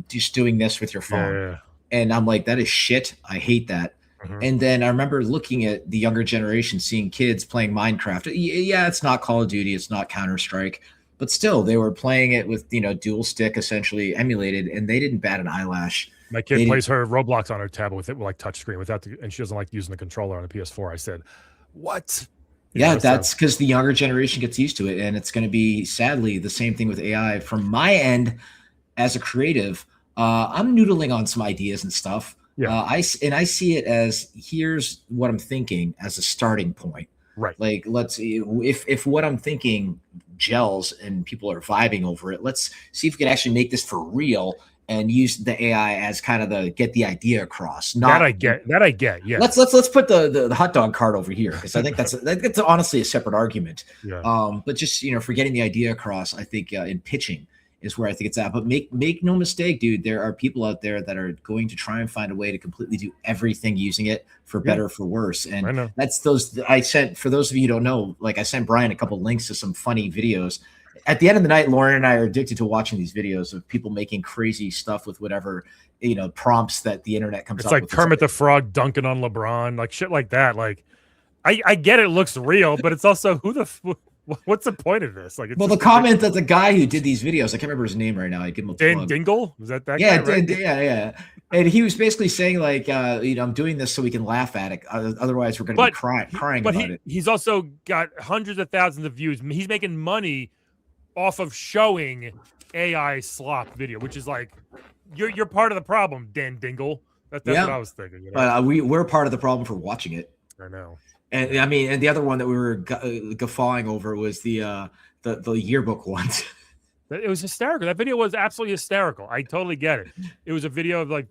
just doing this with your phone. And I'm like, that is shit. I hate that. And then I remember looking at the younger generation, seeing kids playing Minecraft. Yeah, it's not Call of Duty, it's not Counter-Strike, but still they were playing it with, dual stick essentially emulated, and they didn't bat an eyelash. My kid plays her Roblox on her tablet with it, like touchscreen and she doesn't like using the controller on the PS4. I said, what? That's because the younger generation gets used to it, and it's going to be sadly the same thing with AI. From my end, as a creative, I'm noodling on some ideas and stuff. I see it as, here's what I'm thinking as a starting point. Right. Like, let's see if what I'm thinking gels and people are vibing over it. Let's see if we can actually make this for real and use the AI as kind of get the idea across. That I get. Yeah. Let's put the hot dog cart over here, because I think that's honestly a separate argument. But just for getting the idea across, I think in pitching is where I think it's at. But make no mistake, dude, there are people out there that are going to try and find a way to completely do everything using it for better or for worse. And that's for those of you who don't know, like, I sent Brian a couple links to some funny videos. At the end of the night, Lauren and I are addicted to watching these videos of people making crazy stuff with whatever, prompts that the internet comes up with. It's like Kermit the Frog dunking on LeBron, like shit like that. Like, I get it looks real, but it's also what's the point of this? Like, the comment that the guy who did these videos, I can't remember his name right now. I give him a Dan Dingle. Was that guy? Right? Yeah. And he was basically saying, like, I'm doing this so we can laugh at it. Otherwise, we're going to be crying about it. He's also got hundreds of thousands of views. He's making money off of showing AI slop video, which is like, you're part of the problem, Dan Dingle. That's what I was thinking. We're part of the problem for watching it. I know. And I mean, and the other one that we were guffawing over was the yearbook ones. It was hysterical. That video was absolutely hysterical. I totally get it. It was a video of like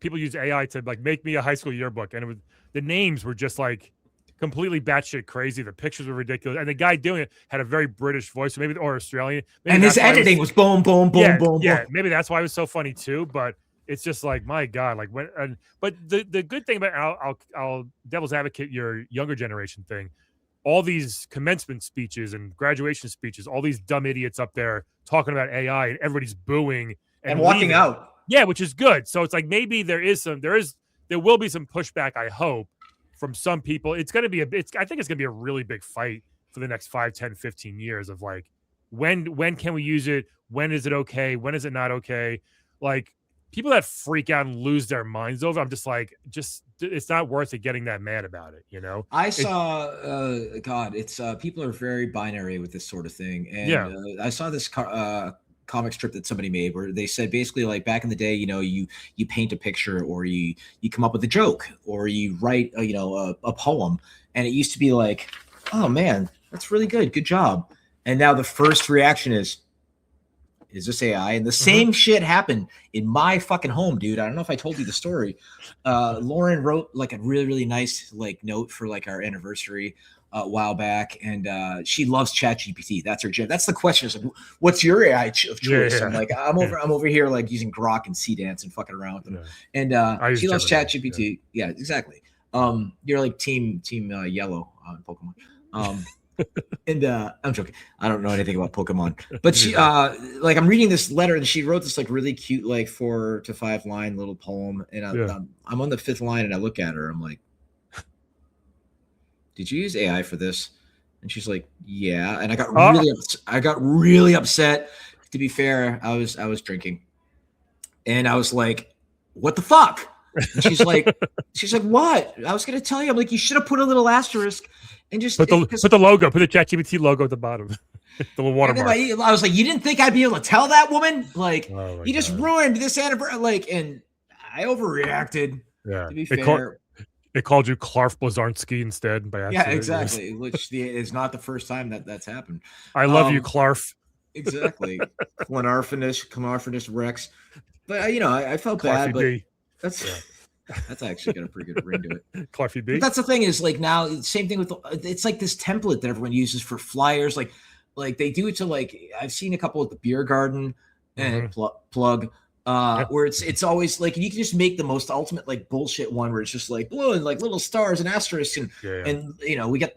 people use AI to like make me a high school yearbook, and the names were just like completely batshit crazy. The pictures were ridiculous, and the guy doing it had a very British voice, or Australian. And his editing was boom, boom, boom, boom. Yeah, maybe that's why it was so funny too. But it's just like, my God, like but the good thing about I'll devil's advocate your younger generation thing. All these commencement speeches and graduation speeches, all these dumb idiots up there talking about AI, and everybody's booing and walking out. Yeah, which is good. So it's like, maybe there will be some pushback, I hope, from some people. It's going to be I think it's going to be a really big fight for the next 5, 10, 15 years of like, when can we use it? When is it okay? When is it not okay? Like, people that freak out and lose their minds over, I'm just like, it's not worth it getting that mad about it, I saw, it's people are very binary with this sort of thing. And I saw this comic strip that somebody made where they said basically, like, back in the day, you paint a picture, or you come up with a joke, or you write a poem, and it used to be like, oh man, that's really good job. And now the first reaction is this AI? And the same shit happened in my fucking home, dude. I don't know if I told you the story. Lauren wrote like a really, really nice like note for like our anniversary a while back, and she loves ChatGPT. That's her jam. That's the question, is like, what's your AI of choice? I'm like, I'm over here like using Grok and C-Dance and fucking around with them. And she loves ChatGPT. Yeah, exactly. You're like team yellow on Pokemon. And I'm joking. I don't know anything about Pokemon, but she like, I'm reading this letter, and she wrote this like really cute, like 4 to 5 line little poem. And I'm on the 5th line, and I look at her. I'm like, did you use AI for this? And she's like, yeah. And I got really upset. To be fair, I was drinking, and I was like, what the fuck? And she's like, what? I was going to tell you. I'm like, you should have put a little asterisk and just put the logo, put the ChatGPT logo at the bottom. The little watermark. I was like, you didn't think I'd be able to tell that woman? Like, you just ruined this anniversary. Like, and I overreacted. Yeah. To be fair. It called you Clarf Blazarski instead by accident. Yeah, exactly. Which is not the first time that's happened. I love you, Clarf. Exactly. Clonarphinus Rex. But I felt bad. But that's actually got a pretty good ring to it. CliffyB. But that's the thing is like now, same thing with it's like this template that everyone uses for flyers. Like they do it to like I've seen a couple at the beer garden and plug. Where it's always like you can just make the most ultimate like bullshit one where it's just like blue and like little stars and asterisks and we got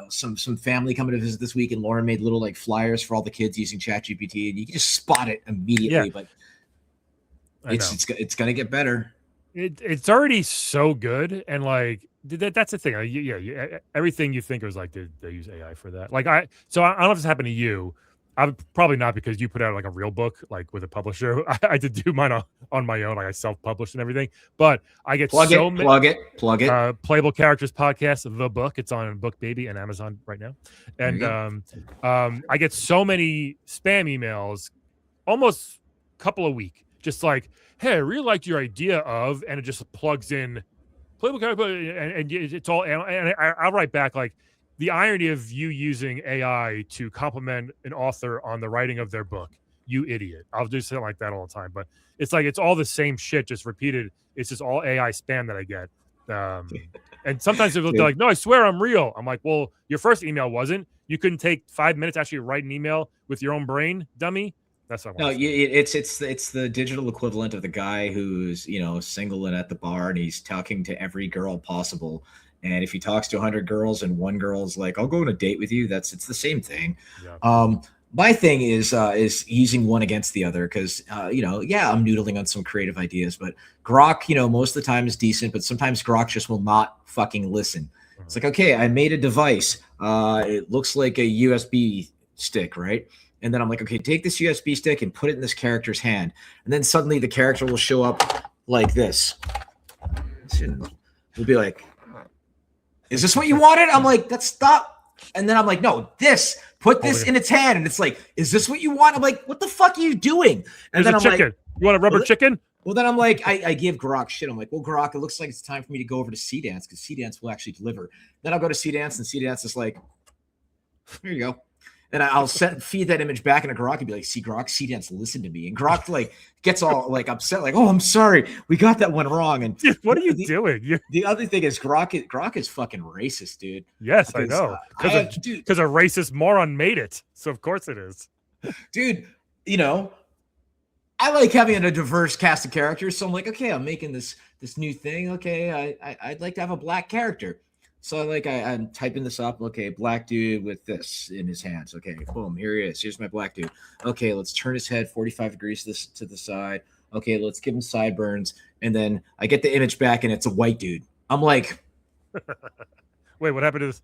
some family coming to visit this week and Lauren made little like flyers for all the kids using ChatGPT and you can just spot it immediately. But it's gonna get better. It's already so good and like that's the thing. Everything you think was like they use AI for that. Like I don't know if this happened to you. I'm probably not because you put out like a real book, like with a publisher. I did do mine on my own, like I self-published and everything. But I get plug it. Playable Characters Podcast, the book. It's on BookBaby and Amazon right now. And I get so many spam emails, almost a couple a week, just like, hey, I really liked your idea of, and it just plugs in Playable Characters, and it's all. And I'll write back like. The irony of you using AI to compliment an author on the writing of their book, you idiot. I'll do something like that all the time. But it's like it's all the same shit, just repeated. It's just all AI spam that I get. And sometimes they're like, no, I swear I'm real. I'm like, well, your first email wasn't. You couldn't take 5 minutes to actually write an email with your own brain, dummy. That's what I want. No, it's the digital equivalent of the guy who's single and at the bar and he's talking to every girl possible. And if he talks to 100 girls and one girl's like, I'll go on a date with you, it's the same thing. Yeah. My thing is using one against the other because, I'm noodling on some creative ideas, but Grok, most of the time is decent, but sometimes Grok just will not fucking listen. It's like, okay, I made a device. It looks like a USB stick, right? And then I'm like, okay, take this USB stick and put it in this character's hand. And then suddenly the character will show up like this. We'll be like, is this what you wanted? I'm like, that's stop. And then I'm like, no, put this in its hand. And it's like, is this what you want? I'm like, what the fuck are you doing? And then I'm chicken. Like, you want a rubber chicken? Well, then I'm like, I give Grok shit. I'm like, well, Grok, it looks like it's time for me to go over to C-Dance because C-Dance will actually deliver. Then I'll go to C-Dance and C-Dance is like, here you go. And I'll feed that image back into Grok and be like, see, Grok, C-Dance, listen to me. And Grok like gets all like upset, like, oh, I'm sorry. We got that one wrong. And dude, what are you doing? The other thing is Grok is fucking racist, dude. Yes, because, I know. Because a racist moron made it. So of course it is. Dude, I like having a diverse cast of characters. So I'm like, okay, I'm making this new thing. Okay, I'd like to have a black character. So I'm typing this up. Okay, black dude with this in his hands. Okay, boom, here he is. Here's my black dude. Okay, let's turn his head 45 degrees to the side. Okay, let's give him sideburns. And then I get the image back and it's a white dude. I'm like, wait, what happened to this?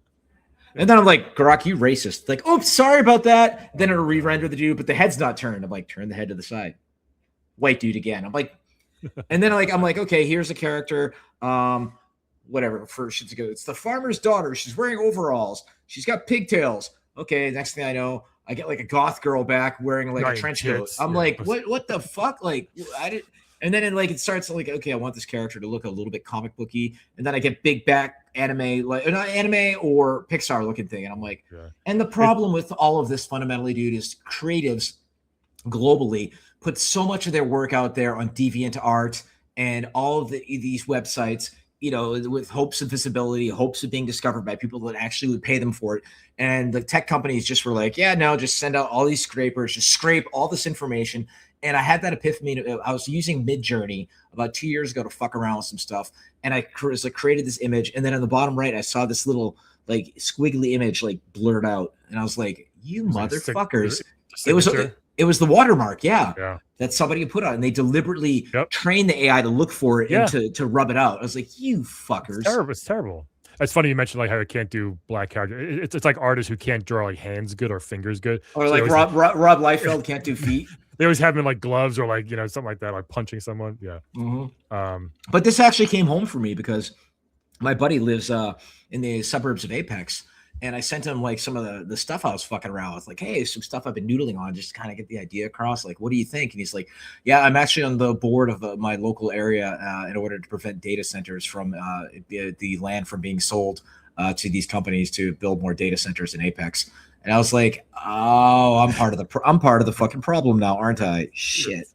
And then I'm like, Grok, you racist. Like, oh, sorry about that. Then it'll re-render the dude, but the head's not turned. I'm like, turn the head to the side. White dude again. I'm like, and then I'm like, okay, here's a character. Whatever, it's the farmer's daughter. She's wearing overalls. She's got pigtails. Okay, next thing I know, I get like a goth girl back wearing like a trench coat. I'm like, what the fuck? Like, I didn't. And then it starts like, okay, I want this character to look a little bit comic booky. And then I get big back anime, like not anime or Pixar looking thing. And I'm like, and the problem with all of this fundamentally, dude, is creatives globally put so much of their work out there on DeviantArt and all of these websites, with hopes of visibility, hopes of being discovered by people that actually would pay them for it. And the tech companies just were like, yeah, no, just send out all these scrapers, just scrape all this information. And I had that epiphany. I was using Midjourney about 2 years ago to fuck around with some stuff. And I created this image. And then on the bottom right, I saw this little like squiggly image like blurred out. And I was like, you motherfuckers. It was the watermark, yeah, that somebody put on, and they deliberately trained the AI to look for it and to rub it out. I was like, you fuckers. It's terrible. It's funny you mentioned like how it can't do black character. It's like artists who can't draw like hands good or fingers good. Or so like Rob Liefeld can't do feet. They always have them in like gloves or like, something like that, like punching someone. Yeah. But this actually came home for me because my buddy lives in the suburbs of Apex. And I sent him like some of the stuff I was fucking around with, like, hey, some stuff I've been noodling on, just to kind of get the idea across. Like, what do you think? And he's like, yeah, I'm actually on the board of my local area in order to prevent data centers from the land from being sold to these companies to build more data centers in Apex. And I was like, oh, I'm part of the fucking problem now, aren't I? Shit.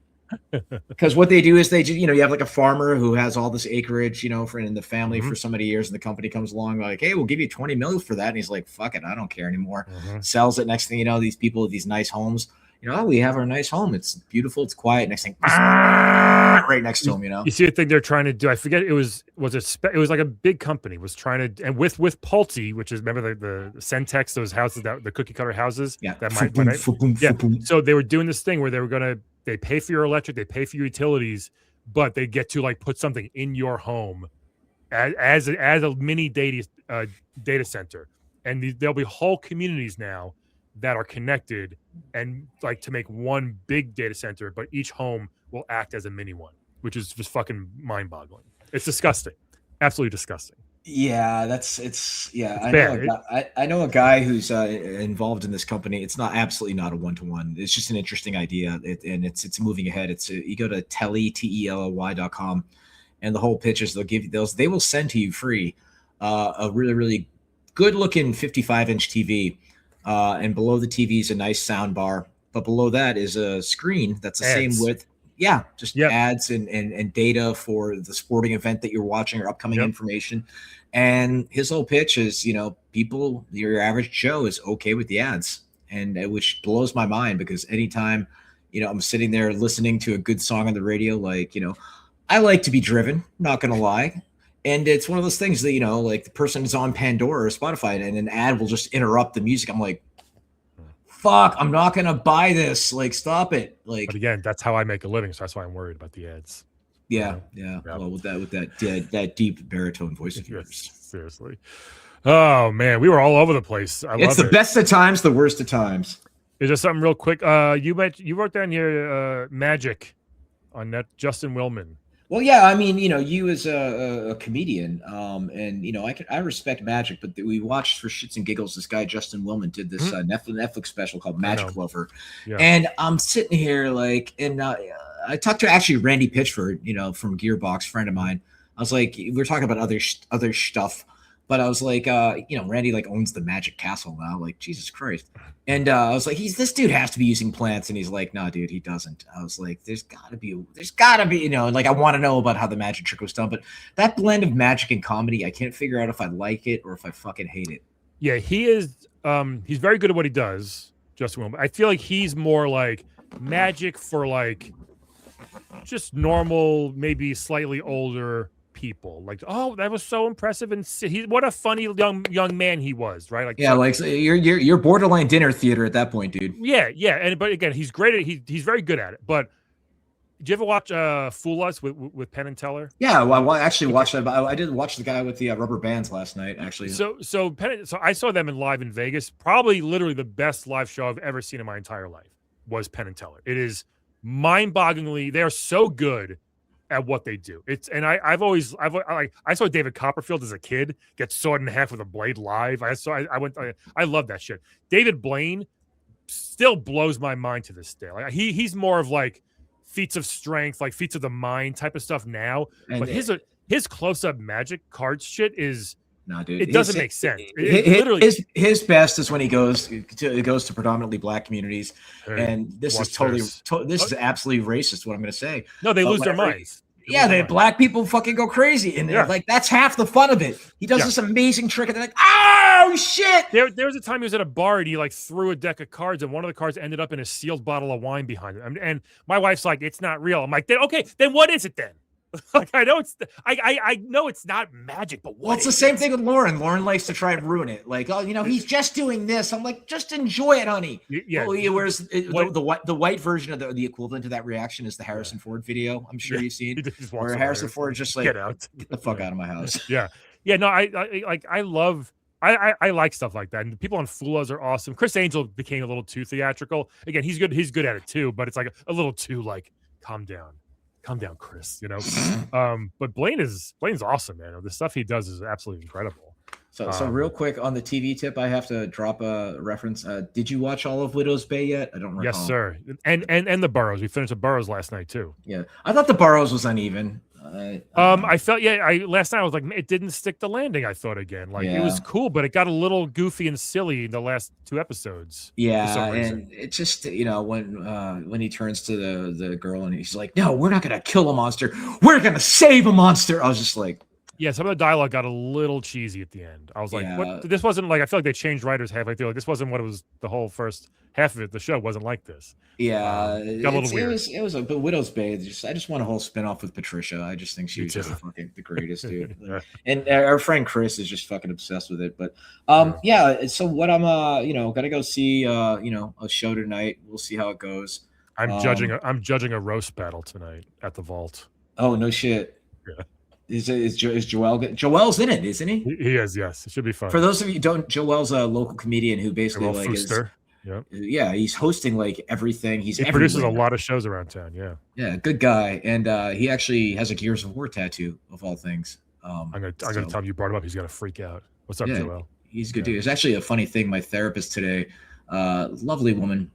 Because what they do is they just, you have like a farmer who has all this acreage, for in the family for so many years, and the company comes along like, hey, we'll give you 20 million for that. And he's like, fuck it, I don't care anymore. Sells it. Next thing you know, these people with these nice homes, oh, we have our nice home. It's beautiful. It's quiet. Next thing, right next to him, You see the thing they're trying to do. I forget. It was like a big company was trying to, and with Pulte, which is, remember the Centex, those houses, that the cookie cutter houses. Yeah. So they were doing this thing where they pay for your electric, they pay for your utilities, but they get to like put something in your home as a mini data center. And there'll be whole communities now that are connected and like to make one big data center, but each home will act as a mini one, which is just fucking mind boggling. It's disgusting. Absolutely disgusting. Yeah, I know a guy who's involved in this company. It's absolutely not a one-to-one. It's just an interesting idea, and it's moving ahead. You go to telly.com, and the whole pitch is they'll give you those. They will send to you free a really, really good-looking 55-inch TV, and below the TV is a nice sound bar, but below that is a screen that's the same width. Yeah, just ads and data for the sporting event that you're watching or upcoming information. And his whole pitch is, people, your average Joe is okay with the ads, and which blows my mind because anytime, I'm sitting there listening to a good song on the radio, like, I like to be driven, not going to lie. And it's one of those things that, like the person is on Pandora or Spotify and an ad will just interrupt the music. I'm like, fuck, I'm not gonna buy this. Like, stop it. Like, but again, that's how I make a living, so that's why I'm worried about the ads. Yeah. Well, with that deep baritone voice of yours. Seriously. Oh man, we were all over the place. It's the best of times, the worst of times. Is there something real quick? You wrote down here Magic on that Justin Willman. Well, yeah, I mean, you as a comedian, and I respect Magic, but we watched for shits and giggles. This guy Justin Willman did this Netflix special called Magic Lover, and I'm sitting here like, and I talked to actually Randy Pitchford, from Gearbox, friend of mine. I was like, we were talking about other stuff, but I was like, Randy like owns the Magic Castle now, like Jesus Christ. And I was like, this dude has to be using plants. And he's like, no, dude, he doesn't. I was like, there's gotta be, like, I want to know about how the magic trick was done. But that blend of magic and comedy, I can't figure out if I like it or if I fucking hate it. Yeah, he is. He's very good at what he does, Justin Willman. I feel like he's more like magic for like just normal, maybe slightly older people. Like, oh, that was so impressive, and what a funny young man he was, right? Like, yeah, like so you're borderline dinner theater at that point, dude. Yeah, but again, he's great at he's very good at it. But did you ever watch Fool Us with Penn and Teller? Yeah, well, I actually watched that. I did watch the guy with the rubber bands last night, actually. So I saw them live in Vegas. Probably literally the best live show I've ever seen in my entire life was Penn and Teller. It is mind-bogglingly, they are so good at what they do. I saw David Copperfield as a kid get sawed in half with a blade live. I love that shit. David Blaine still blows my mind to this day. Like he's more of like feats of strength, like feats of the mind type of stuff now. And but his close-up magic card shit is no, dude. It doesn't make sense. His best is when he goes to predominantly black communities, and this is this is absolutely racist. What I'm going to say. No, they lose their minds. Yeah, black people fucking go crazy, and like that's half the fun of it. He does this amazing trick, and they're like, "Oh shit!" There was a time he was at a bar and he like threw a deck of cards, and one of the cards ended up in a sealed bottle of wine behind him. And my wife's like, "It's not real." I'm like, then what is it then?" Like I know it's not magic, but it's the same thing with Lauren. Lauren likes to try and ruin it. Like, oh, he's just doing this. I'm like, just enjoy it, honey. Yeah. Whereas the white version of the equivalent to that reaction is the Harrison Ford video. I'm sure you've seen where Harrison Ford just like, get the fuck out of my house. Yeah. No, I love I like stuff like that. And the people on Fulas are awesome. Chris Angel became a little too theatrical. Again, he's good. He's good at it too, but it's like a little too like, calm down, Chris. But Blaine's awesome, man. The stuff he does is absolutely incredible. So real quick on the TV tip, I have to drop a reference. Did you watch all of Widow's Bay yet? I don't recall. Yes, sir. And the Burrows. We finished the Burrows last night too. Yeah, I thought the Burrows was uneven. I felt last night I was like, it didn't stick the landing. I thought again, like it was cool, but it got a little goofy and silly in the last 2 episodes. Yeah, and it just when he turns to the girl and he's like, "No, we're not gonna kill a monster. We're gonna save a monster." I was just like, yeah, some of the dialogue got a little cheesy at the end. I was like, what? This wasn't like, I feel like they changed writers halfway through. Like, this wasn't what it was, the whole first half of it. The show wasn't like this. Yeah, got a little weird. It was but Widow's Bay. I just want a whole spinoff with Patricia. I just think she was just fucking the greatest, dude. Yeah. And our friend Chris is just fucking obsessed with it. But so what I'm gotta go see a show tonight. We'll see how it goes. I'm judging a roast battle tonight at the Vault. Oh, no shit. Yeah. Is Joel good? Joel's in it, isn't he? He is, yes. It should be fun. For those of you who don't, Joel's a local comedian who basically he's hosting like everything. He produces a lot of shows around town. Yeah, good guy, and he actually has a Gears of War tattoo of all things. I'm gonna tell him you brought him up. He's gonna freak out. What's up, Joel? He's a good dude. It's actually a funny thing. My therapist today, lovely woman.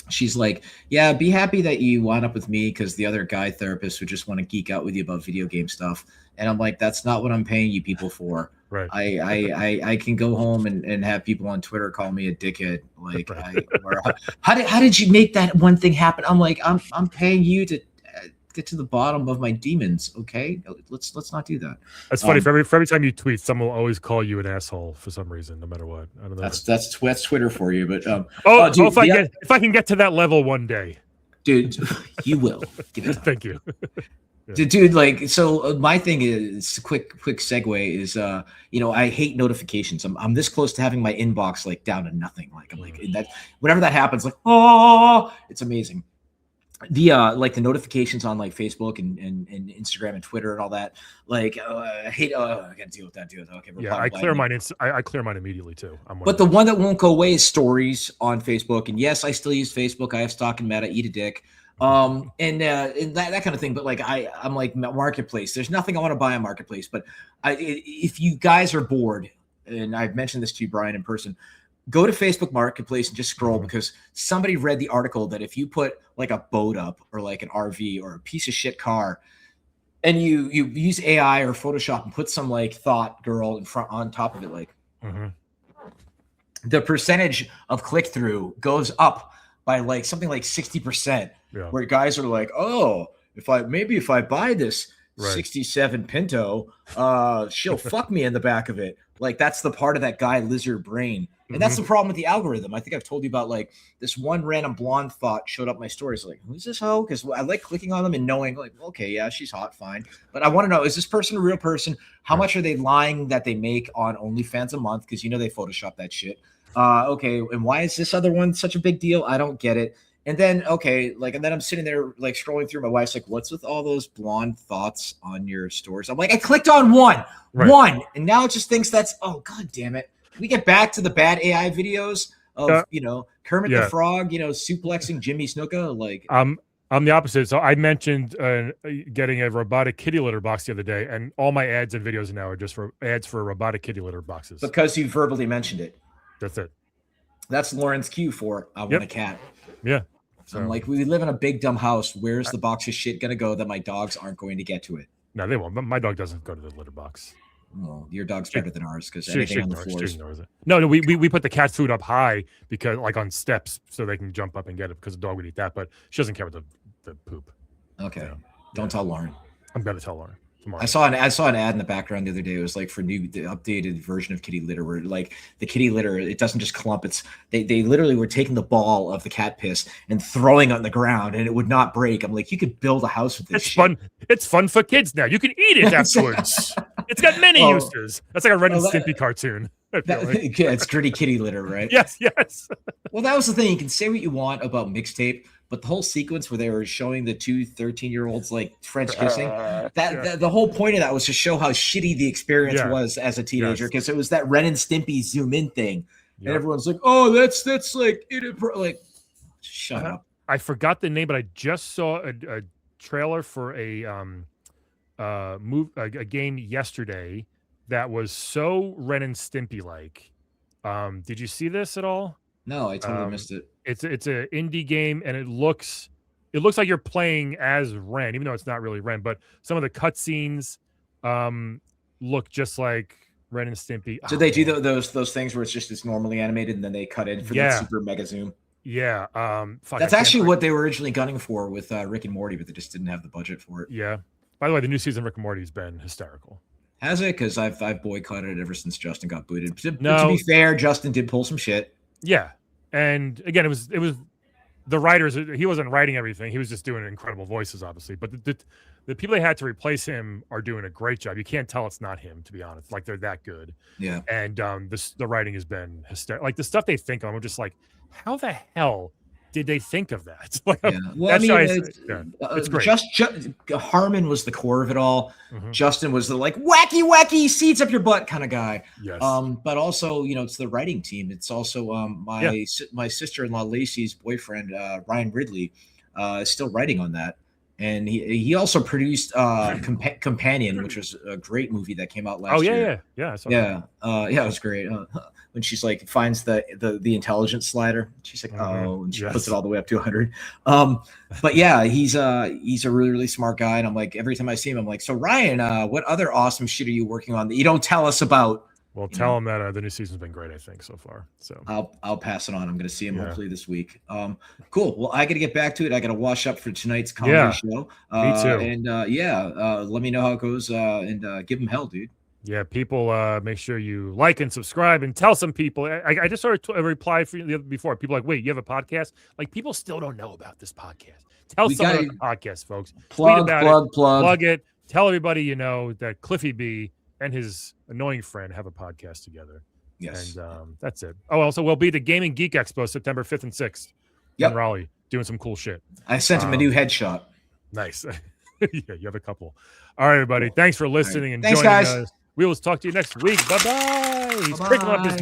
She's like, yeah, be happy that you wound up with me because the other guy therapists would just want to geek out with you about video game stuff. And I'm like, that's not what I'm paying you people for. Right. I can go home and have people on Twitter call me a dickhead. Like, how did you make that one thing happen? I'm like, I'm paying you to get to the bottom of my demons. Okay, let's not do that. That's funny. For every time you tweet, someone will always call you an asshole for some reason, no matter what. I don't know. That's Twitter for you. But dude, if I can get to that level one day, dude, you will. Give it time. Thank you. Yeah. Dude, like, so my thing is quick segue is I hate notifications. I'm this close to having my inbox like down to nothing. Like I'm like that whenever that happens, like, oh, it's amazing. The like the notifications on like Facebook and Instagram and Twitter and all that, like I hate. I gotta deal with that. Okay, yeah, I clear mine. I clear mine immediately too. But the one that won't go away is stories on Facebook. And yes, I still use Facebook. I have stock in Meta. Eat a dick. And that kind of thing. But like I'm like Marketplace. There's nothing I want to buy on Marketplace. But if you guys are bored, and I've mentioned this to you, Brian, in person, go to Facebook Marketplace and just scroll because somebody read the article that if you put like a boat up or like an RV or a piece of shit car and you use AI or Photoshop and put some like thought girl in front on top of it, like the percentage of click through goes up by like something like 60%, where guys are like, oh, if I buy this 67 Pinto, she'll fuck me in the back of it. Like that's the part of that guy lizard brain. And that's the problem with the algorithm. I think I've told you about like this one random blonde thought showed up my stories. Like, who's this hoe? Because I like clicking on them and knowing like, okay, yeah, she's hot, fine. But I want to know, is this person a real person? How much are they lying that they make on OnlyFans a month? Because they Photoshop that shit. Okay, and why is this other one such a big deal? I don't get it. And then and then I'm sitting there like scrolling through. My wife's like, "What's with all those blonde thoughts on your stories?" I'm like, "I clicked on one, and now it just thinks that's god damn it." We get back to the bad AI videos of Kermit the Frog, suplexing Jimmy Snuka. Like I'm the opposite. So I mentioned getting a robotic kitty litter box the other day, and all my ads and videos now are just for ads for robotic kitty litter boxes. Because you verbally mentioned it. That's it. That's Lauren's cue for I want a cat. Yeah. So I'm like, we live in a big dumb house. Where's the box of shit gonna go that my dogs aren't going to get to it? No, they won't. My dog doesn't go to the litter box. Well, your dog's better than ours because anything on the floors. No, we put the cat food up high because like on steps so they can jump up and get it because the dog would eat that, but she doesn't care about the poop. Okay. Don't tell Lauren. I'm gonna tell Lauren tomorrow. I saw an ad in the background the other day. It was like for the updated version of kitty litter where like the kitty litter, it doesn't just clump. It's they literally were taking the ball of the cat piss and throwing it on the ground and it would not break. I'm like, you could build a house with this. It's fun. It's fun for kids now. You can eat it afterwards. It's got many uses. That's like a Ren and Stimpy cartoon. It's dirty kitty litter, right? Yes. Well, that was the thing. You can say what you want about mixtape, but the whole sequence where they were showing the two 13-year-olds like French kissing, Yeah. the whole point of that was to show how shitty the experience Yeah. was as a teenager, Yes. because it was that Ren and Stimpy zoom in thing, Yep. and everyone's like, "Oh, that's like like." Shut up. I forgot the name, but I just saw a trailer for a game yesterday that was so Ren and Stimpy like. Did you see this at all? No, I totally missed it. It's an indie game, and it looks like you're playing as Ren, even though it's not really Ren. But some of the cutscenes look just like Ren and Stimpy. So they do those things where it's just as normally animated, and then they cut in for the super mega zoom. Yeah. That's actually what they were originally gunning for with Rick and Morty, but they just didn't have the budget for it. Yeah. By the way, the new season of Rick and Morty has been hysterical. Has it? Because I've boycotted it ever since Justin got booted. To be fair, Justin did pull some shit. Yeah. And again, it was the writers. He wasn't writing everything. He was just doing incredible voices, obviously. But the people they had to replace him are doing a great job. You can't tell it's not him, to be honest. Like, they're that good. Yeah. And the writing has been hysterical. Like, the stuff they think of, I'm just like, how the hell did they think of that? Like, yeah. Well, I mean, it's great. Harmon was the core of it all. Justin was the like wacky seeds up your butt kind of guy. Yes. But also, it's the writing team. It's also my sister-in-law Lacey's boyfriend, Ryan Ridley, is still writing on that. And he also produced Companion, which was a great movie that came out last year. Yeah. It was great. When she's like finds the intelligence slider, she's like, oh, and she puts it all the way up to 100. But yeah, he's a really, really smart guy. And I'm like, every time I see him, I'm like, so Ryan, what other awesome shit are you working on that you don't tell us about? Well, tell him that the new season's been great, I think, so far. So I'll pass it on. I'm going to see him hopefully this week. Cool. Well, I got to get back to it. I got to wash up for tonight's comedy show. Me too. And let me know how it goes. And give him hell, dude. Yeah, people, make sure you like and subscribe and tell some people. I just sort of replied for you before. People are like, wait, you have a podcast? Like, people still don't know about this podcast. Tell someone about the podcast, folks. Plug it. Tell everybody you know that CliffyB and his annoying friend have a podcast together. Yes. And that's it. Oh, also, we'll be at the Gaming Geek Expo September 5th and 6th in Raleigh, doing some cool shit. I sent him a new headshot. Nice. Yeah, you have a couple. All right, everybody. Thanks for listening and joining us. We will talk to you next week. Bye-bye. He's picking up his